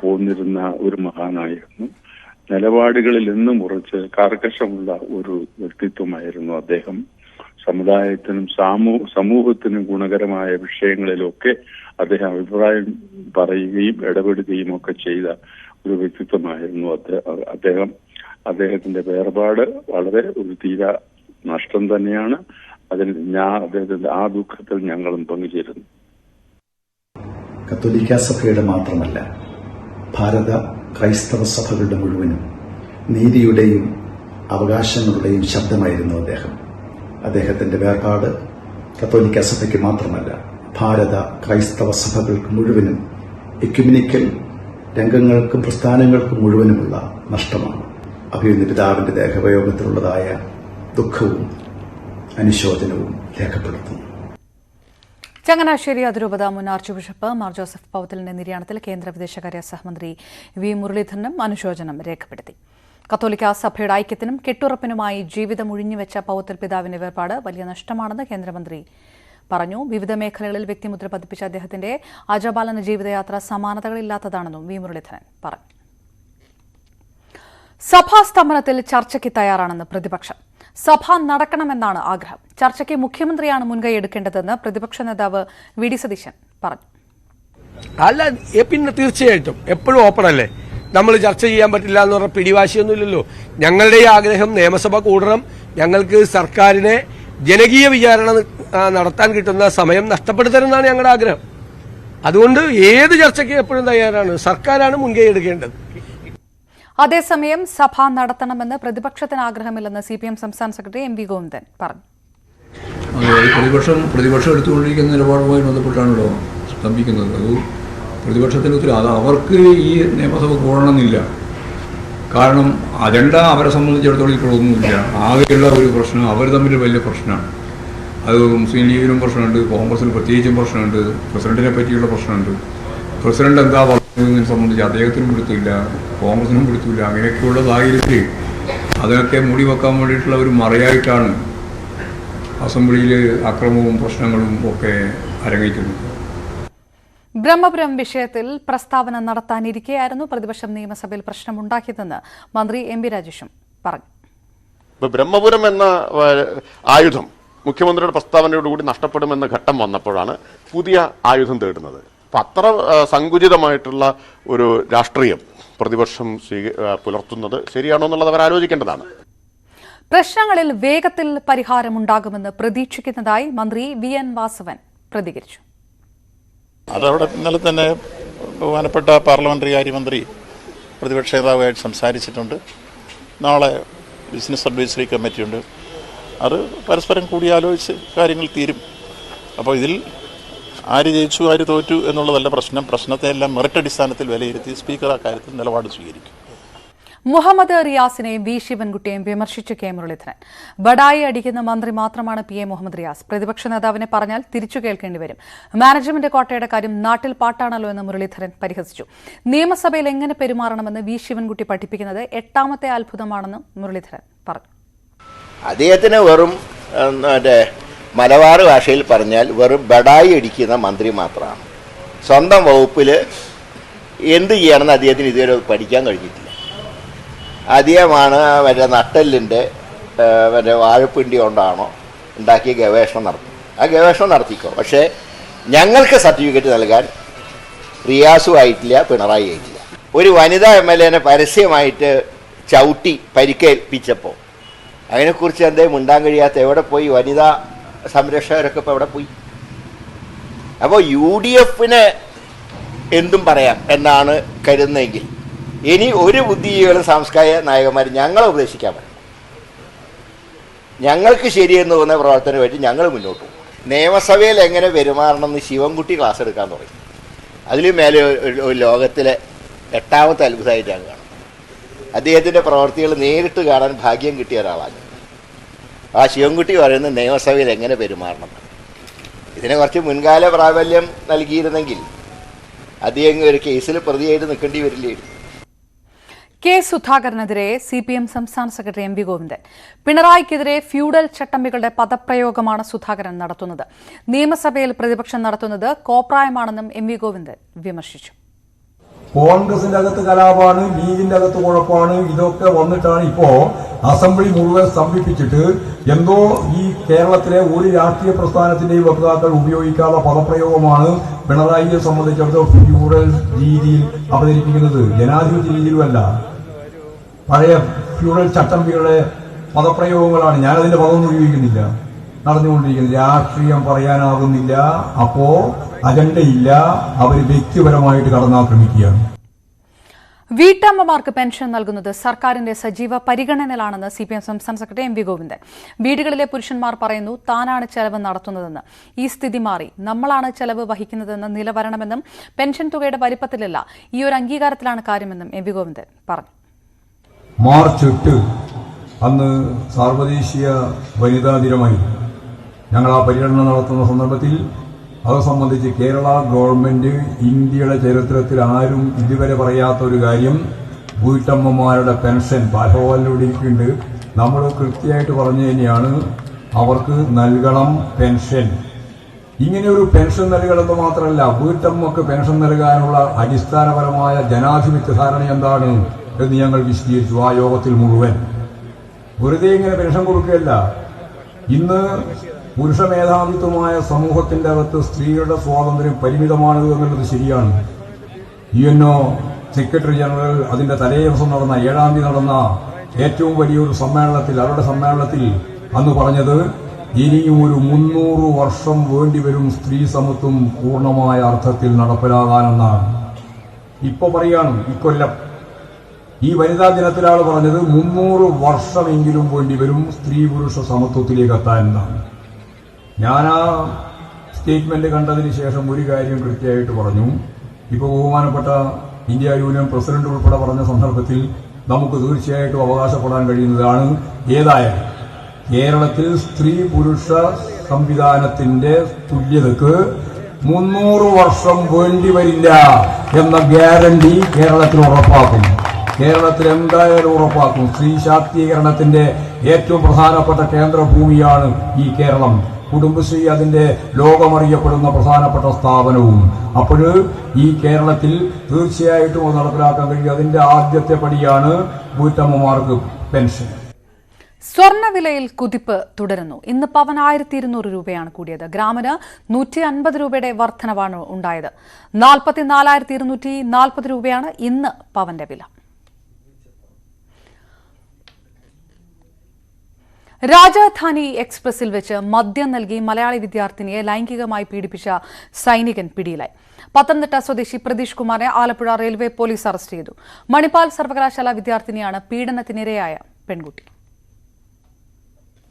പോന്നിരുന്ന ഒരു മഹാനായിരുന്നു. നിലപാടുകളിൽ നിന്നും കുറച്ച് കർക്കശമുള്ള ഒരു വ്യക്തിത്വമായിരുന്നു അദ്ദേഹം. സമുദായത്തിനും സമൂഹത്തിനും ഗുണകരമായ വിഷയങ്ങളിലൊക്കെ അദ്ദേഹം അഭിപ്രായം പറയുകയും ഇടപെടുകയും ഒക്കെ ചെയ്ത ഒരു വ്യക്തിത്വമായിരുന്നു അദ്ദേഹം. അദ്ദേഹത്തിന്റെ വേർപാട് വളരെ ഒരു നഷ്ടം തന്നെയാണ്. ആ ദുഃഖത്തിൽ ഞങ്ങളും പങ്കുചേരുന്നു. കത്തോലിക്ക സഭയുടെ മാത്രമല്ല, ഭാരത ക്രൈസ്തവ സഭകളുടെ മുഴുവനും നീതിയുടെയും അവകാശങ്ങളുടെയും ശബ്ദമായിരുന്നു അദ്ദേഹം. അദ്ദേഹത്തിന്റെ വേർപാട് കത്തോലിക്ക സഭയ്ക്ക് മാത്രമല്ല, ഭാരത ക്രൈസ്തവ സഭകൾക്ക് മുഴുവനും എക്യുമെനിക്കൽ രംഗങ്ങൾക്കും പ്രസ്ഥാനങ്ങൾക്കും മുഴുവനുമുള്ള നഷ്ടമാണ്. അഭിമന്യ പിതാവിന്റെ ദേഹോപയോഗത്തിലുള്ളതായ ദുഃഖവും അനുശോചനവും രേഖപ്പെടുത്തുന്നു. ചങ്ങനാശ്ശേരി അതിരൂപത മുൻ ആർച്ച് ബിഷപ്പ് മാർ ജോസഫ് പൗത്തലിന്റെ നിര്യാണത്തിൽ കേന്ദ്ര വിദേശകാര്യ സഹമന്ത്രി വി മുരളീധരനും അനുശോചനം രേഖപ്പെടുത്തി. കത്തോലിക്ക സഭയുടെ ഐക്യത്തിനും കെട്ടുറപ്പിനുമായി ജീവിതം ഒഴിഞ്ഞുവെച്ച പൗത്തൽ പിതാവിന്റെ വേർപാട് വലിയ നഷ്ടമാണെന്ന് കേന്ദ്രമന്ത്രി പറഞ്ഞു. വിവിധ മേഖലകളിൽ വ്യക്തിമുദ്ര പതിപ്പിച്ച അദ്ദേഹത്തിന്റെ അജപാലന ജീവിതയാത്ര സമാനതകളില്ലാത്തതാണെന്നും വി മുരളീധരൻ പറഞ്ഞു. സഭാ സ്തംഭനത്തിൽ ചർച്ചയ്ക്ക് തയ്യാറാണെന്ന് പ്രതിപക്ഷം. സഭ നടക്കണമെന്നാണ് ആഗ്രഹം. ചർച്ചയ്ക്ക് മുഖ്യമന്ത്രിയാണ് മുൻകൈ എടുക്കേണ്ടതെന്ന് പ്രതിപക്ഷ നേതാവ് വി ഡി സതീശൻ പറഞ്ഞു. അല്ല, പിന്നെ തീർച്ചയായിട്ടും എപ്പോഴും ഓപ്പൺ അല്ലേ. നമ്മൾ ചർച്ച ചെയ്യാൻ പറ്റില്ല എന്ന് പറഞ്ഞ പിടിവാശിയൊന്നുമില്ലല്ലോ. ഞങ്ങളുടെ ആഗ്രഹം നിയമസഭ കൂടണം. ഞങ്ങൾക്ക് സർക്കാരിനെ ജനകീയ വിചാരണ നടത്താൻ കിട്ടുന്ന സമയം നഷ്ടപ്പെടുത്തരുതെന്നാണ് ഞങ്ങളുടെ ആഗ്രഹം. അതുകൊണ്ട് ഏത് ചർച്ചയ്ക്ക് എപ്പോഴും തയ്യാറാണ്. സർക്കാരാണ് മുൻകൈ എടുക്കേണ്ടത്. അതേസമയം സഭ നടത്തണമെന്ന് പ്രതിപക്ഷത്തിന് ആഗ്രഹമില്ലെന്ന് CPM സംസ്ഥാന സെക്രട്ടറി എം വി ഗോവിന്ദൻ പറഞ്ഞു. പ്രതിപക്ഷം എടുത്തുകൊണ്ടിരിക്കുന്ന നിലപാടുമായി ബന്ധപ്പെട്ടാണല്ലോ സ്തംഭിക്കുന്നത്. അത് പ്രതിപക്ഷത്തിന് ഒത്തിരി അവർക്ക് ഈ നിയമസഭ കൂടണമെന്നില്ല. കാരണം അജണ്ട അവരെ സംബന്ധിച്ചിടത്തോളം ഇപ്പോൾ ഒന്നുമില്ല. ആകെയുള്ള ഒരു പ്രശ്നം അവർ തമ്മിൽ വലിയ പ്രശ്നമാണ്. അത് മുസ്ലിം ലീഗിനും പ്രശ്നമുണ്ട്, കോൺഗ്രസിന് പ്രത്യേകിച്ചും പ്രശ്നമുണ്ട്, പ്രസിഡന്റിനെ പറ്റിയുള്ള പ്രശ്നമുണ്ട്. പ്രസിഡന്റ് എന്താ പറഞ്ഞതിനെ സംബന്ധിച്ച് അദ്ദേഹത്തിനും പിടുത്തില്ല, കോൺഗ്രസിനും പിടുത്തില്ല. അങ്ങനെയൊക്കെയുള്ള സാഹചര്യത്തിൽ അതൊക്കെ മൂടി വെക്കാൻ വേണ്ടിയിട്ടുള്ള ഒരു മറയായിട്ടാണ് അസംബ്ലിയിൽ അക്രമവും പ്രശ്നങ്ങളും ഒക്കെ അരങ്ങേറ്റുന്നത്. ബ്രഹ്മപുരം വിഷയത്തിൽ പ്രസ്താവന നടത്താനിരിക്കെയായിരുന്നു പ്രതിപക്ഷം നിയമസഭയിൽ പ്രശ്നമുണ്ടാക്കിയതെന്ന് മന്ത്രി എം പി രാജേഷും പറഞ്ഞു. ബ്രഹ്മപുരം എന്ന ആയുധം മുഖ്യമന്ത്രിയുടെ പ്രസ്താവനയോടുകൂടി നഷ്ടപ്പെടുമെന്ന ഘട്ടം വന്നപ്പോഴാണ് പുതിയ ആയുധം തേടുന്നത്. അപ്പം അത്ര സങ്കുചിതമായിട്ടുള്ള ഒരു രാഷ്ട്രീയം പ്രതിപക്ഷം പുലർത്തുന്നത് ശരിയാണോ എന്നുള്ളത് അവർ ആലോചിക്കേണ്ടതാണ്. പ്രശ്നങ്ങളിൽ വേഗത്തിൽ പരിഹാരമുണ്ടാകുമെന്ന് പ്രതീക്ഷിക്കുന്നതായി മന്ത്രി VN വാസവൻ പ്രതികരിച്ചു. അതവിടെ ഇന്നലെ തന്നെ ബഹുമാനപ്പെട്ട പാർലമെന്ററി കാര്യമന്ത്രി പ്രതിപക്ഷ നേതാവുമായിട്ട് സംസാരിച്ചിട്ടുണ്ട്. നാളെ ബിസിനസ് അഡ്വൈസറി കമ്മിറ്റിയുണ്ട്. അത് പരസ്പരം കൂടിയാലോചിച്ച് കാര്യങ്ങൾ തീരും. അപ്പോൾ ഇതിൽ ആര് ജയിച്ചു ആര് തോറ്റു എന്നുള്ളതല്ല പ്രശ്നം. പ്രശ്നത്തെ എല്ലാം മെറിറ്റ് അടിസ്ഥാനത്തിൽ വിലയിരുത്തി സ്പീക്കർ ആ കാര്യത്തിൽ നിലപാട് സ്വീകരിക്കും. മുഹമ്മദ് റിയാസിനെയും വി ശിവൻകുട്ടിയെയും വിമർശിച്ച കെ മുരളീധരൻ. ബഡായി അടിക്കുന്ന മന്ത്രി മാത്രമാണ് PA മുഹമ്മദ് റിയാസ്. പ്രതിപക്ഷ നേതാവിനെ പറഞ്ഞാൽ തിരിച്ചു കേൾക്കേണ്ടി വരും. മാനേജ്മെന്റ് കോട്ടയുടെ കാര്യം നാട്ടിൽ പാട്ടാണല്ലോ എന്ന് മുരളീധരൻ പരിഹസിച്ചു. നിയമസഭയിൽ എങ്ങനെ പെരുമാറണമെന്ന് വി ശിവൻകുട്ടി പഠിപ്പിക്കുന്നത് 8ാമത്തെ അത്ഭുതമാണെന്നും മുരളീധരൻ പറഞ്ഞു. അദ്ദേഹത്തിന് വെറും മലബാർ ഭാഷയിൽ പറഞ്ഞാൽ വെറും ബഡായി അടിക്കുന്ന മന്ത്രി മാത്രമാണ്. സ്വന്തം വകുപ്പിൽ എന്ത് ചെയ്യണമെന്ന് അദ്ദേഹത്തിന് ഇതുവരെ പഠിക്കാൻ കഴിഞ്ഞിട്ടില്ല. അദ്ദേഹമാണ് മറ്റേ നട്ടെല്ലിൻ്റെ മറ്റേ വാഴപ്പിണ്ടി കൊണ്ടാണോ ഉണ്ടാക്കിയ ഗവേഷണം നടത്തും. ആ ഗവേഷണം നടത്തിക്കോ. പക്ഷേ ഞങ്ങൾക്ക് സർട്ടിഫിക്കറ്റ് നൽകാൻ റിയാസും ആയിട്ടില്ല, പിണറായി ആയിട്ടില്ല. ഒരു വനിതാ MLA പരസ്യമായിട്ട് ചവിട്ടി പരിക്കേൽപ്പിച്ചപ്പോൾ അതിനെക്കുറിച്ച് എന്തെങ്കിലും ഉണ്ടാൻ കഴിയാത്ത എവിടെ പോയി? വനിതാ സംരക്ഷകരൊക്കെ ഇപ്പോൾ എവിടെ പോയി? അപ്പോൾ UDF എന്തും പറയാം എന്നാണ് കരുതുന്നതെങ്കിൽ ഇനി ഒരു ബുദ്ധിജീവികളും സാംസ്കാരിക നായകന്മാരും ഞങ്ങളെ ഉപദേശിക്കാൻ പറ്റും. ഞങ്ങൾക്ക് ശരിയെന്ന് തോന്നുന്ന പ്രവർത്തനമായിട്ട് ഞങ്ങൾ മുന്നോട്ട് പോകും. നിയമസഭയിൽ എങ്ങനെ പെരുമാറണമെന്ന് ശിവൻകുട്ടി ക്ലാസ് എടുക്കാൻ തുടങ്ങി. അതിൽ മേലെ ഒരു ലോകത്തിലെ 8ാമത്തെ അത്ഭുതമായിട്ടാണ് കാണുന്നത്. അദ്ദേഹത്തിൻ്റെ പ്രവർത്തികൾ നേരിട്ട് കാണാൻ ഭാഗ്യം കിട്ടിയ ഒരാളാണ്. ആ ശിവൻകുട്ടി പറയുന്നത് നിയമസഭയിൽ എങ്ങനെ പെരുമാറണം. ഇതിനെ കുറച്ച് മുൻകാല പ്രാബല്യം നൽകിയിരുന്നെങ്കിൽ അദ്ദേഹം ഒരു കേസിൽ പ്രതിയായിട്ട് നിൽക്കേണ്ടി വരില്ലേ. കെ സുധാകരനെതിരെ CPM സംസ്ഥാന സെക്രട്ടറി എം വി ഗോവിന്ദൻ. പിണറായിക്കെതിരെ ഫ്യൂഡൽ ചട്ടമ്പികളുടെ പദപ്രയോഗമാണ് സുധാകരൻ നടത്തുന്നത്. നിയമസഭയിൽ പ്രതിപക്ഷം നടത്തുന്നത് കോപ്രായമാണെന്നും എം വി ഗോവിന്ദൻ വിമർശിച്ചു. കോൺഗ്രസിന്റെ അകത്ത് കലാപമാണ്, ലീഗിന്റെ അകത്ത് കുഴപ്പമാണ്. ഇതൊക്കെ വന്നിട്ടാണ് ഇപ്പോ അസംബ്ലി മുഴുവൻ സ്തംഭിപ്പിച്ചിട്ട് എന്തോ ഈ കേരളത്തിലെ ഒരു രാഷ്ട്രീയ പ്രസ്ഥാനത്തിന്റെയും വക്താക്കൾ ഉപയോഗിക്കാത്ത പദപ്രയോഗമാണ് പിണറായിയെ സംബന്ധിച്ചിടത്തോളം ഫ്യൂഡൽ രീതിയിൽ അവതരിപ്പിക്കുന്നത്. ജനാധിപത്യ രീതിയിലുമല്ല, പഴയ ഫ്യൂഡൽ ചട്ടമ്പികളുടെ പദപ്രയോഗങ്ങളാണ്. ഞാനതിന്റെ പദമൊന്നും ഉപയോഗിക്കുന്നില്ല. നടന്നുകൊണ്ടിരിക്കുന്നത് രാഷ്ട്രീയം പറയാനാകുന്നില്ല. അപ്പോ അജണ്ടയില്ല. അവർ വ്യക്തിപരമായിട്ട് കടന്നാക്രമിക്കുകയാണ്. വീട്ടമ്മമാർക്ക് പെൻഷൻ നൽകുന്നത് സർക്കാരിന്റെ സജീവ പരിഗണനയിലാണെന്ന് CPM സംസ്ഥാന സെക്രട്ടറി MV ഗോവിന്ദൻ. വീടുകളിലെ പുരുഷന്മാർ പറയുന്നു താനാണ് ചെലവ് നടത്തുന്നതെന്ന്. ഈ സ്ഥിതി മാറി നമ്മളാണ് ചെലവ് വഹിക്കുന്നതെന്ന് നിലവരണമെന്നും പെൻഷൻ തുകയുടെ വലിപ്പത്തിലല്ല ഈ ഒരു അംഗീകാരത്തിലാണ് കാര്യമെന്നും MV ഗോവിന്ദൻ പറഞ്ഞു. മാർച്ച് 8 അന്ന് സാർവദേശീയ വനിതാ ദിനമായി. ഞങ്ങൾ ആ പര്യടനം നടത്തുന്ന സന്ദർഭത്തിൽ അത് സംബന്ധിച്ച് കേരള ഗവൺമെന്റ് ഇന്ത്യയുടെ ചരിത്രത്തിൽ ആരും ഇതുവരെ പറയാത്ത ഒരു കാര്യം, വീട്ടമ്മമാരുടെ പെൻഷൻ പാഠവാലിലൂടെയുണ്ട്. നമ്മൾ കൃത്യമായിട്ട് പറഞ്ഞു തന്നെയാണ് അവർക്ക് നൽകണം പെൻഷൻ. ഇങ്ങനെ ഒരു പെൻഷൻ നൽകണമെന്ന് മാത്രമല്ല, വീട്ടമ്മക്ക് പെൻഷൻ നൽകാനുള്ള അടിസ്ഥാനപരമായ ജനാധിപത്യ ധാരണ എന്താണ് എന്ന് ഞങ്ങൾ വിശദീകരിച്ചു ആ യോഗത്തിൽ മുഴുവൻ. വെറുതെ ഇങ്ങനെ പെൻഷൻ കൊടുക്കുകയല്ല. ഇന്ന് പുരുഷ മേധാവിത്വമായ സമൂഹത്തിന്റെ അകത്ത് സ്ത്രീകളുടെ സ്വാതന്ത്ര്യം പരിമിതമാണ് എന്നുള്ളത് ശരിയാണ്. UNO സെക്രട്ടറി ജനറൽ അതിന്റെ തലേ ദിവസം നടന്ന 7-ാം തീയതി നടന്ന ഏറ്റവും വലിയൊരു സമ്മേളനത്തിൽ, അവരുടെ സമ്മേളനത്തിൽ അന്ന് പറഞ്ഞത് ഇനിയും ഒരു 300 വർഷം വേണ്ടിവരും സ്ത്രീ സമത്വം പൂർണ്ണമായ അർത്ഥത്തിൽ നടപ്പിലാകാനെന്നാണ്. ഇപ്പൊ പറയാണ് ഇക്കൊല്ലം ഈ വനിതാ ദിനത്തിലാണ് പറഞ്ഞത് 300 വർഷമെങ്കിലും വേണ്ടിവരും സ്ത്രീ പുരുഷ സമത്വത്തിലേക്ക് എത്താൻ എന്നാണ്. ഞാൻ ആ സ്റ്റേറ്റ്മെന്റ് കണ്ടതിന് ശേഷം ഒരു കാര്യം കൃത്യമായിട്ട് പറഞ്ഞു. ഇപ്പോൾ ബഹുമാനപ്പെട്ട ഇന്ത്യ യൂണിയൻ പ്രസിഡന്റ് ഉൾപ്പെടെ പറഞ്ഞ സന്ദർഭത്തിൽ നമുക്ക് തീർച്ചയായിട്ടും അവകാശപ്പെടാൻ കഴിയുന്നതാണ്, ഏതായാലും കേരളത്തിൽ സ്ത്രീ പുരുഷ സംവിധാനത്തിന്റെ തുല്യതക്ക് 300 വർഷം വേണ്ടിവരില്ല എന്ന ഗ്യാരണ്ടി കേരളത്തിൽ ഉറപ്പാക്കും. കേരളത്തിൽ എന്തായാലും ഉറപ്പാക്കും. സ്ത്രീ ശാക്തീകരണത്തിന്റെ ഏറ്റവും പ്രധാനപ്പെട്ട കേന്ദ്രഭൂമിയാണ് ഈ കേരളം. കുടുംബശ്രീ അതിന്റെ ലോകമറിയപ്പെടുന്ന പ്രധാനപ്പെട്ട സ്ഥാപനവും. അപ്പോൾ ഈ കേരളത്തിൽ തീർച്ചയായിട്ടും അത് നടപ്പിലാക്കാൻ കഴിയും. അതിന്റെ ആദ്യത്തെ പടിയാണ് വീട്ടമ്മമാർക്ക് പെൻഷൻ. സ്വർണ്ണവിലയിൽ കുതിപ്പ് തുടരുന്നു. ഇന്ന് പവൻ 1200 രൂപയാണ് കൂടിയത്. ഗ്രാമിന് 150 രൂപയുടെ വർധനവാണ് ഉണ്ടായത്. 44,240 രൂപയാണ് ഇന്ന് പവന്റെ വില. രാജധാനി എക്സ്പ്രസിൽ വെച്ച് മദ്യം നൽകി മലയാളി വിദ്യാർത്ഥിനിയെ ലൈംഗികമായി പീഡിപ്പിച്ച സൈനികൻ പിടിയിലായി. പത്തനംതിട്ട സ്വദേശി പ്രതീഷ് കുമാറിനെ ആലപ്പുഴ റെയിൽവേ പോലീസ് അറസ്റ്റ് ചെയ്തു. മണിപ്പാൽ സർവകലാശാല വിദ്യാർത്ഥിനിയാണ് പീഡനത്തിനിരയായ പെൺകുട്ടി.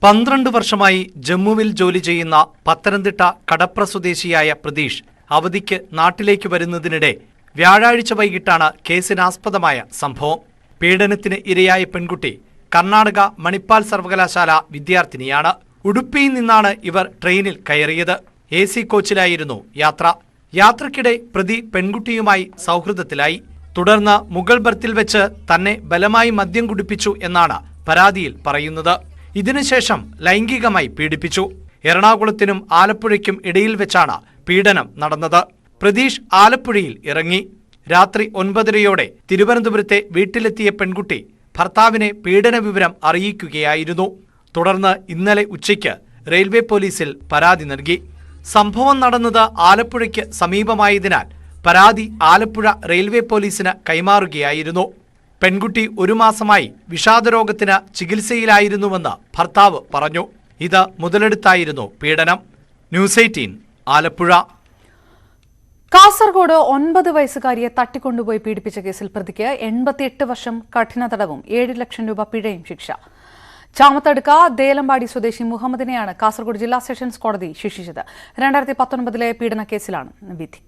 12 വർഷമായി ജമ്മുവിൽ ജോലി ചെയ്യുന്ന പത്തനംതിട്ട കടപ്ര സ്വദേശിയായ പ്രതീഷ് അവധിക്ക് നാട്ടിലേക്ക് വരുന്നതിനിടെ വ്യാഴാഴ്ച വൈകിട്ടാണ് കേസിനാസ്പദമായ സംഭവം. പീഡനത്തിന് ഇരയായ പെൺകുട്ടി കർണാടക മണിപ്പാൽ സർവകലാശാല വിദ്യാർത്ഥിനിയാണ്. ഉടുപ്പിയിൽ നിന്നാണ് ഇവർ ട്രെയിനിൽ കയറിയത്. AC കോച്ചിലായിരുന്നു യാത്ര. യാത്രക്കിടെ പ്രതി പെൺകുട്ടിയുമായി സൗഹൃദത്തിലായി. തുടർന്ന് മുകൾ ബർത്തിൽ വെച്ച് തന്നെ ബലമായി മദ്യം കുടിപ്പിച്ചു എന്നാണ് പരാതിയിൽ പറയുന്നത്. ഇതിനുശേഷം ലൈംഗികമായി പീഡിപ്പിച്ചു. എറണാകുളത്തിനും ആലപ്പുഴയ്ക്കും ഇടയിൽ വെച്ചാണ് പീഡനം നടന്നത്. പ്രതീഷ് ആലപ്പുഴയിൽ ഇറങ്ങി. രാത്രി 9:30 തിരുവനന്തപുരത്തെ വീട്ടിലെത്തിയ പെൺകുട്ടി ഭർത്താവിനെ പീഡന വിവരം അറിയിക്കുകയായിരുന്നു. തുടർന്ന് ഇന്നലെ ഉച്ചയ്ക്ക് റെയിൽവേ പോലീസിൽ പരാതി നൽകി. സംഭവം നടന്നത് ആലപ്പുഴയ്ക്ക് സമീപമായതിനാൽ പരാതി ആലപ്പുഴ റെയിൽവേ പോലീസിന് കൈമാറുകയായിരുന്നു. പെൺകുട്ടി 1 മാസമായി വിഷാദരോഗത്തിന് ചികിത്സയിലായിരുന്നുവെന്ന് ഭർത്താവ് പറഞ്ഞു. ഇത് മുതലെടുത്തായിരുന്നു പീഡനം. ന്യൂസ് 18 ആലപ്പുഴ. കാസർഗോഡ് 9 വയസ്സുകാരിയെ തട്ടിക്കൊണ്ടുപോയി പീഡിപ്പിച്ച കേസിൽ പ്രതിക്ക് 88 വർഷം കഠിന തടവും 7 ലക്ഷം രൂപ പിഴയും ശിക്ഷ. ചാമത്തടുക്ക ദേലമ്പാടി സ്വദേശി മുഹമ്മദിനെയാണ് കാസർഗോഡ് ജില്ലാ സെഷൻസ് കോടതി ശിക്ഷിച്ചത്. 2019 പീഡന കേസിലാണ് വിധി.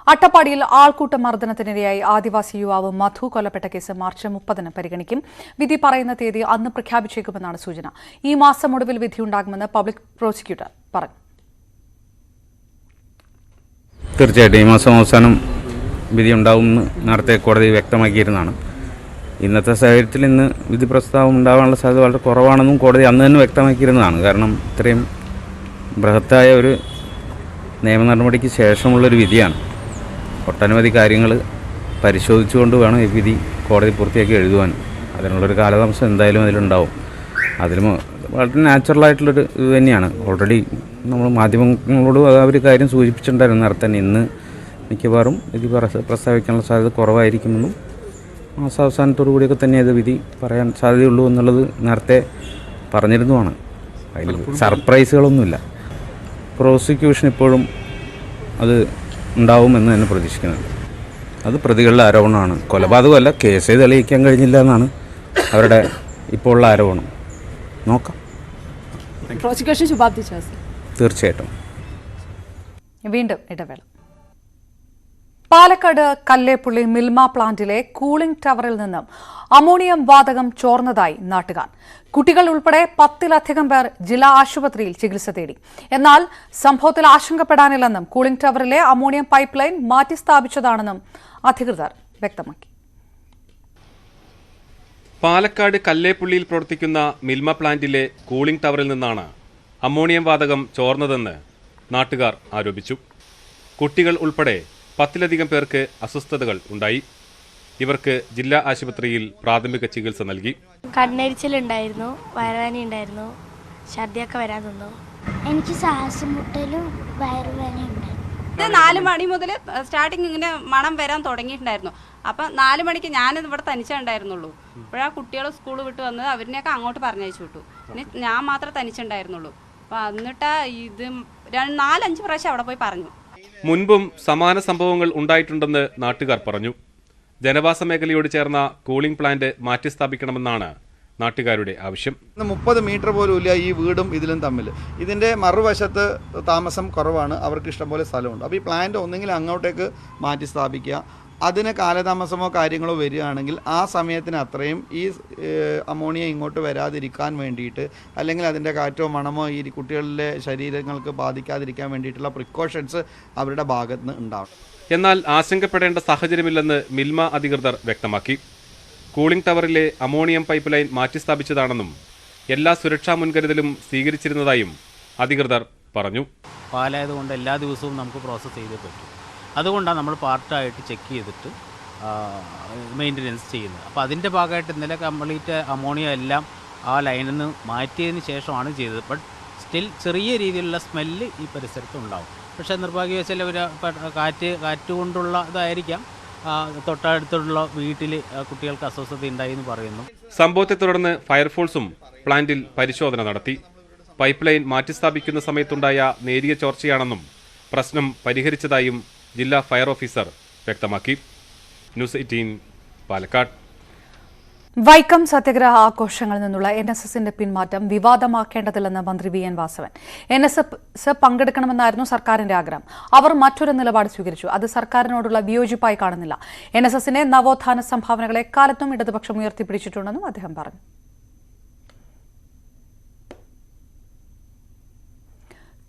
അട്ടപ്പാടിയിൽ ആൾക്കൂട്ട മർദ്ദനത്തിനിരയായി ആദിവാസി യുവാവ് മധു കൊല്ലപ്പെട്ട കേസ് മാർച്ച് 30 പരിഗണിക്കും. വിധി പറയുന്ന തീയതി അന്ന് പ്രഖ്യാപിച്ചേക്കുമെന്നാണ് സൂചന. ഈ മാസം ഒടുവിൽ വിധിയുണ്ടാകുമെന്ന് പബ്ലിക് പ്രോസിക്യൂട്ടർ പറഞ്ഞു. തീർച്ചയായിട്ടും ഈ മാസം അവസാനം വിധി ഉണ്ടാകുമെന്ന് നേരത്തെ കോടതി വ്യക്തമാക്കിയിരുന്നതാണ്. ഇന്നത്തെ സാഹചര്യത്തിൽ ഇന്ന് വിധി പ്രസ്താവം ഉണ്ടാകാനുള്ള സാധ്യത വളരെ കുറവാണെന്നും കോടതി അന്ന് തന്നെ വ്യക്തമാക്കിയിരുന്നതാണ്. കാരണം ഇത്രയും ബൃഹത്തായ ഒരു നിയമ നടപടിക്ക് ശേഷമുള്ളൊരു വിധിയാണ്. ഒട്ടനവധി കാര്യങ്ങൾ പരിശോധിച്ചുകൊണ്ട് വേണം ഈ വിധി കോടതി പൂർത്തിയാക്കി എഴുതുവാൻ. അതിനുള്ളൊരു കാലതാമസം എന്തായാലും അതിലുണ്ടാവും. അതിലും വളരെ നാച്ചുറലായിട്ടുള്ളൊരു ഇത് തന്നെയാണ്. ഓൾറെഡി നമ്മൾ മാധ്യമങ്ങളോട് ആ ഒരു കാര്യം സൂചിപ്പിച്ചിട്ടുണ്ടായിരുന്നു നേരത്തെ തന്നെ. ഇന്ന് മിക്കവാറും വിധി പ്രസ്താവിക്കാനുള്ള സാധ്യത കുറവായിരിക്കുമെന്നും മാസാവസാനത്തോടു കൂടിയൊക്കെ തന്നെ അത് വിധി പറയാൻ സാധ്യതയുള്ളൂ എന്നുള്ളത് നേരത്തെ പറഞ്ഞിരുന്നതാണ്. അതിൽ സർപ്രൈസുകളൊന്നുമില്ല. പ്രോസിക്യൂഷൻ ഇപ്പോഴും അത് ഉണ്ടാവുമെന്ന് തന്നെ പ്രതീക്ഷിക്കുന്നുണ്ട്. അത് പ്രതികളുടെ ആരോപണമാണ്, കൊലപാതകമല്ല. കേസ് തെളിയിക്കാൻ കഴിഞ്ഞില്ല എന്നാണ് അവരുടെ ഇപ്പോൾ ഉള്ള ആരോപണം. നോക്കാം. പ്രോസിക്യൂഷൻ ശുപാർശ തീർച്ചയായിട്ടും. വീണ്ടും ഇടവേള. പാലക്കാട് കല്ലേപ്പുള്ളി മിൽമ പ്ലാന്റിലെ കൂളിംഗ് ടവറിൽ നിന്നും അമോണിയം വാതകം ചോർന്നതായി നാട്ടുകാർ. കുട്ടികൾ ഉൾപ്പെടെ 10-ലധികം പേർ ജില്ലാ ആശുപത്രിയിൽ ചികിത്സ തേടി. എന്നാൽ സംഭവത്തിൽ ആശങ്കപ്പെടാനില്ലെന്നും കൂളിംഗ് ടവറിലെ അമോണിയം പൈപ്പ് ലൈൻ മാറ്റിസ്ഥാപിച്ചതാണെന്നും അധികൃതർ വ്യക്തമാക്കി. പാലക്കാട് കല്ലേപ്പുള്ളിയിൽ പ്രവർത്തിക്കുന്ന മിൽമ പ്ലാന്റിലെ കൂളിംഗ് ടവറിൽ നിന്നാണ് അമോണിയം വാതകം ചോർന്നതെന്ന് നാട്ടുകാർ ആരോപിച്ചു. കുട്ടികൾ ഉൾപ്പെടെ 10-ലധികം പേർക്ക് അസ്വസ്ഥതകൾ ഉണ്ടായി. ഇവർക്ക് ജില്ലാ ആശുപത്രിയിൽ പ്രാഥമിക ചികിത്സ നൽകി. കണ്ണെരിച്ചിലുണ്ടായിരുന്നു, വയറുവേദന ഉണ്ടായിരുന്നു, ഛർദിയൊക്കെ വരാൻ നിന്നു. എനിക്ക് ശ്വാസം മുട്ടലും വയറുവേദനയുണ്ടായിരുന്നു. 4 മണി മുതൽ സ്റ്റാർട്ടിങ് ഇങ്ങനെ മണം വരാൻ തുടങ്ങിയിട്ടുണ്ടായിരുന്നു. അപ്പം 4 മണിക്ക് ഞാനിത് ഇവിടെ തനിച്ചേ ഉണ്ടായിരുന്നുള്ളൂ. ഇപ്പോഴാ കുട്ടികൾ സ്കൂൾ വിട്ട് വന്നത്, അവരിനെയൊക്കെ അങ്ങോട്ട് പറഞ്ഞയച്ചു വിട്ടു. പിന്നെ ഞാൻ മാത്രമേ തനിച്ചുണ്ടായിരുന്നുള്ളൂ. അപ്പം എന്നിട്ട് ഇത് 4-5 പ്രാവശ്യം അവിടെ പോയി പറഞ്ഞു. മുൻപും സമാന സംഭവങ്ങൾ ഉണ്ടായിട്ടുണ്ടെന്ന് നാട്ടുകാർ പറഞ്ഞു. ജനവാസ മേഖലയോട് ചേർന്ന കൂളിംഗ് പ്ലാന്റ് മാറ്റിസ്ഥാപിക്കണമെന്നാണ് നാട്ടുകാരുടെ ആവശ്യം. 30 മീറ്റർ പോലും ഇല്ല ഈ വീടും ഇതിലും തമ്മിൽ. ഇതിൻ്റെ മറുവശത്ത് താമസം കുറവാണ്, അവർക്ക് ഇഷ്ടംപോലെ സ്ഥലമുണ്ട്. അപ്പോൾ ഈ പ്ലാന്റ് ഒന്നെങ്കിൽ അങ്ങോട്ടേക്ക് മാറ്റി സ്ഥാപിക്കുക. അതിന് കാലതാമസമോ കാര്യങ്ങളോ വരികയാണെങ്കിൽ ആ സമയത്തിന് അത്രയും ഈ അമോണിയ ഇങ്ങോട്ട് വരാതിരിക്കാൻ വേണ്ടിയിട്ട്, അല്ലെങ്കിൽ അതിൻ്റെ കാറ്റോ മണമോ ഈ കുട്ടികളിലെ ശരീരങ്ങൾക്ക് ബാധിക്കാതിരിക്കാൻ വേണ്ടിയിട്ടുള്ള പ്രിക്കോഷൻസ് അവരുടെ ഭാഗത്ത് നിന്ന് ഉണ്ടാവും. എന്നാൽ ആശങ്കപ്പെടേണ്ട സാഹചര്യമില്ലെന്ന് മിൽമ അധികൃതർ വ്യക്തമാക്കി. കൂളിംഗ് ടവറിലെ അമോണിയം പൈപ്പ് ലൈൻ മാറ്റിസ്ഥാപിച്ചതാണെന്നും എല്ലാ സുരക്ഷാ മുൻകരുതലും സ്വീകരിച്ചിരുന്നതായും അധികൃതർ പറഞ്ഞു. പാലായതുകൊണ്ട് എല്ലാ ദിവസവും നമുക്ക് പ്രോസസ്സ് ചെയ്തേ പറ്റും. അതുകൊണ്ടാണ് നമ്മൾ പാർട്ടായിട്ട് ചെക്ക് ചെയ്തിട്ട് മെയിൻ്റനൻസ് ചെയ്യുന്നത്. അപ്പോൾ അതിൻ്റെ ഭാഗമായിട്ട് ഇന്നലെ കംപ്ലീറ്റ് അമോണിയ എല്ലാം ആ ലൈനിൽ നിന്ന് മാറ്റിയതിന് ശേഷമാണ് ചെയ്തത്. ബട്ട് സ്റ്റിൽ ചെറിയ രീതിയിലുള്ള സ്മെല്ല് ഈ പരിസരത്ത് ഉണ്ടാവും. പക്ഷേ നിർഭാഗ്യവശാൽ ഒരു കാറ്റ് കൊണ്ടുള്ള ഇതായിരിക്കാം തൊട്ടടുത്തുള്ള വീട്ടിൽ കുട്ടികൾക്ക് അസ്വസ്ഥത ഉണ്ടായി എന്ന് പറയുന്നു. സംഭവത്തെ തുടർന്ന് ഫയർഫോഴ്സും പ്ലാന്റിൽ പരിശോധന നടത്തി. പൈപ്പ് ലൈൻ മാറ്റിസ്ഥാപിക്കുന്ന സമയത്തുണ്ടായ നേരിയ ചോർച്ചയാണെന്നും പ്രശ്നം പരിഹരിച്ചതായും ജില്ലാ ഫയർ ഓഫീസർ വ്യക്തമാക്കി. ന്യൂസ് 18 പാലക്കാട്. വൈക്കം സത്യഗ്രഹ ആഘോഷങ്ങളിൽ നിന്നുള്ള NSSന്റെ പിന്മാറ്റം വിവാദമാക്കേണ്ടതില്ലെന്ന് മന്ത്രി VN വാസവൻ. NSS പങ്കെടുക്കണമെന്നായിരുന്നു സർക്കാരിന്റെ ആഗ്രഹം. അവർ മറ്റൊരു നിലപാട് സ്വീകരിച്ചു. അത് സർക്കാരിനോടുള്ള വിയോജിപ്പായി കാണുന്നില്ല. NSSന്റെ നവോത്ഥാന സംഭാവനകളെ കാലത്തും ഇടതുപക്ഷം ഉയർത്തിപ്പിടിച്ചിട്ടുണ്ടെന്നും അദ്ദേഹം പറഞ്ഞു.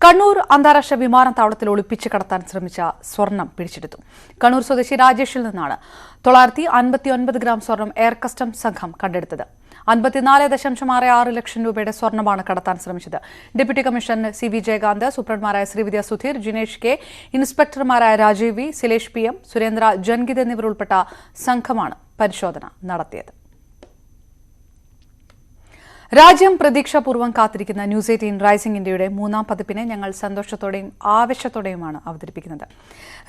കണ്ണൂർ അന്താരാഷ്ട്ര വിമാനത്താവളത്തിൽ ഒളിപ്പിച്ച് കടത്താൻ ശ്രമിച്ച സ്വർണം പിടിച്ചെടുത്തു. കണ്ണൂർ സ്വദേശി രാജേഷിൽ നിന്നാണ് 959 ഗ്രാം സ്വർണം എയർ കസ്റ്റംസ് സംഘം കണ്ടെടുത്തത്. 54.66 ലക്ഷം രൂപയുടെ സ്വർണമാണ് കടത്താൻ ശ്രമിച്ചത്. ഡെപ്യൂട്ടി കമ്മീഷണർ CV ജയകാന്ത്, സൂപ്രണ്ടുമാരായ ശ്രീവിദ്യ സുധീർ, ജിനേഷ് K, ഇൻസ്പെക്ടർമാരായ രാജീവ് V, സിലേഷ് PM, സുരേന്ദ്ര ജൻഗിത് എന്നിവർ ഉൾപ്പെട്ട സംഘമാണ് പരിശോധന നടത്തിയത്. രാജ്യം പ്രതീക്ഷാപൂർവ്വം കാത്തിരിക്കുന്ന ന്യൂസ് 18 റൈസിംഗ് ഇന്ത്യയുടെ 3ാം പതിപ്പിനെ ഞങ്ങൾ സന്തോഷത്തോടെയും ആവേശത്തോടെയുമാണ് അവതരിപ്പിക്കുന്നത്.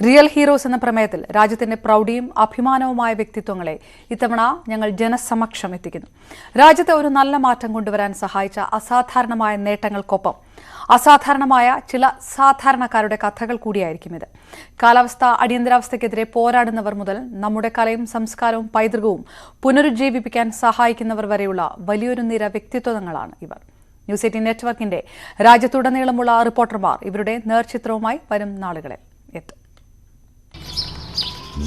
റിയൽ ഹീറോസ് എന്ന പ്രമേയത്തിൽ രാജ്യത്തിന്റെ പ്രൗഢിയും അഭിമാനവുമായ വ്യക്തിത്വങ്ങളെ ഇത്തവണ ഞങ്ങൾ ജനസമക്ഷം എത്തിക്കുന്നു. രാജ്യത്തെ ഒരു നല്ല മാറ്റം കൊണ്ടുവരാൻ സഹായിച്ച അസാധാരണമായ നേട്ടങ്ങൾക്കൊപ്പം അസാധാരണമായ ചില സാധാരണക്കാരുടെ കഥകൾ കൂടിയായിരിക്കും ഇത്. കാലാവസ്ഥ അടിയന്തരാവസ്ഥയ്ക്കെതിരെ പോരാടുന്നവർ മുതൽ നമ്മുടെ കലയും സംസ്കാരവും പൈതൃകവും പുനരുജ്ജീവിപ്പിക്കാൻ സഹായിക്കുന്നവർ വരെയുള്ള വലിയൊരു നിര വ്യക്തിത്വങ്ങളാണ് ഇവർ. ന്യൂസ് 18 നെറ്റ്വർക്കിന്റെ രാജ്യത്തുടനീളമുള്ള റിപ്പോർട്ടർമാർ ഇവരുടെ നേർചിത്രവുമായി വരും നാളുകളിൽ എത്തും.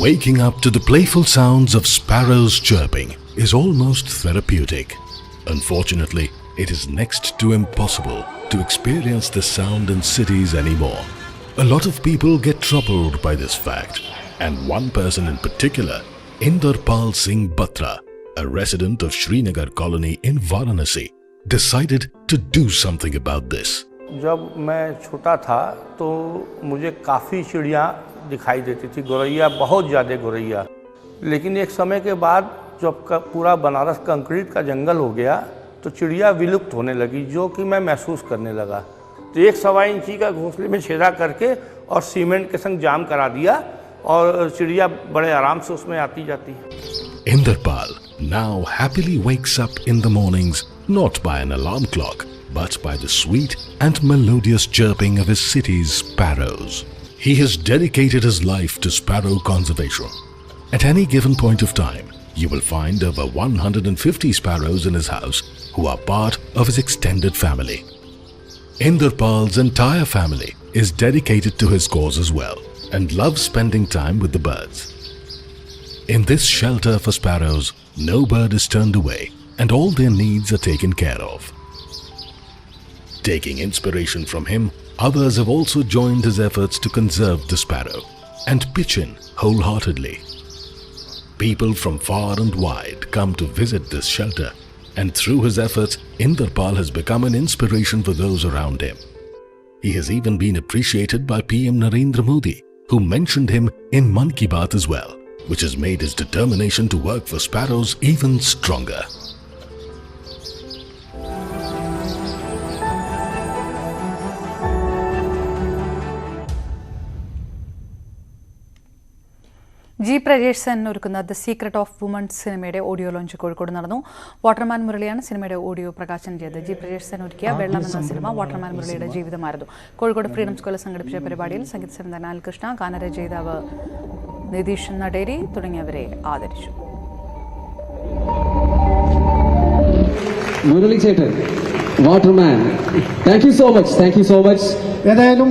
Waking up to the playful sounds of sparrows chirping is almost therapeutic. Unfortunately, it is next to impossible to experience this sound in cities anymore. A lot of people get troubled by this fact, and one person in particular, Inderpal Singh Batra, a resident of Srinagar colony in Varanasi, decided to do something about this. जब मैं छोटा था तो मुझे काफ़ी चिड़िया दिखाई देती थी, गौरैया, बहुत ज़्यादा गौरैया। लेकिन एक समय के बाद जब पूरा बनारस कंक्रीट का जंगल हो गया तो चिड़िया विलुप्त होने लगी, जो कि मैं महसूस करने लगा। तो 1.25 इंची का घोंसले में छेदा करके और सीमेंट के संग जाम करा दिया और चिड़िया बड़े आराम से उसमें आती जाती है। Inderpal now happily wakes up in the mornings not by an alarm clock, but by the sweet and melodious chirping of his city's sparrows. He has dedicated his life to sparrow conservation. At any given point of time, you will find over 150 sparrows in his house who are part of his extended family. Inderpal's entire family is dedicated to his cause as well and loves spending time with the birds. In this shelter for sparrows, no bird is turned away and all their needs are taken care of. Taking inspiration from him, others have also joined his efforts to conserve the sparrow and pitch in wholeheartedly. People from far and wide come to visit this shelter, and through his efforts, Inderpal has become an inspiration for those around him. He has even been appreciated by PM Narendra Modi, who mentioned him in Mann Ki Baat as well, which has made his determination to work for sparrows even stronger. G Prajesh Sen ഒരുക്കുന്ന the secret of womens സിനിമയുടെ audio launch Kozhikode നടന്നു. Waterman മുരളിയാണ് സിനിമയുടെ audio പ്രകാശനം ചെയ്തത്. G Prajesh Sen ഒരുക്കിയ വെള്ളം എന്ന cinema Waterman മുരളിയുടെ ജീവിതമായിരുന്നു. കോഴിക്കോട് ഫ്രീഡം സ്കൂളിൽ സംഘടിപ്പിച്ച പരിപാടിയിൽ സംഗീത സംവിധായകൻ അനിൽകൃഷ്ണ, ഗാനരചയിതാവ് നിതീഷ് നടേരി തുടങ്ങിയവരെ ആദരിച്ചു. മുരളി ചേട്ടൻ, Waterman, thank you so much. ഏതായാലും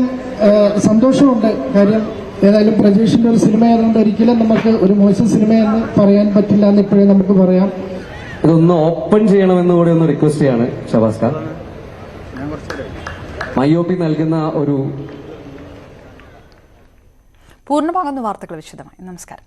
സന്തോഷമുണ്ട്. കാര്യം ഏതായാലും പ്രജേഷിന്റെ ഒരു സിനിമ ആയതുകൊണ്ട് ഒരിക്കലും നമുക്ക് ഒരു മോശം സിനിമയെന്ന് പറയാൻ പറ്റില്ല എന്ന് ഇപ്പോഴേ നമുക്ക് പറയാം. ഇതൊന്ന് ഓപ്പൺ ചെയ്യണമെന്ന് കൂടെ ഒന്ന് റിക്വസ്റ്റ് ചെയ്യാണ് ഷബാസ് ഖാൻ. മയോപി നൽകുന്ന ഒരു പൂർണ്ണമാകുന്ന വാർത്തകൾ വിശദമായി. നമസ്കാരം.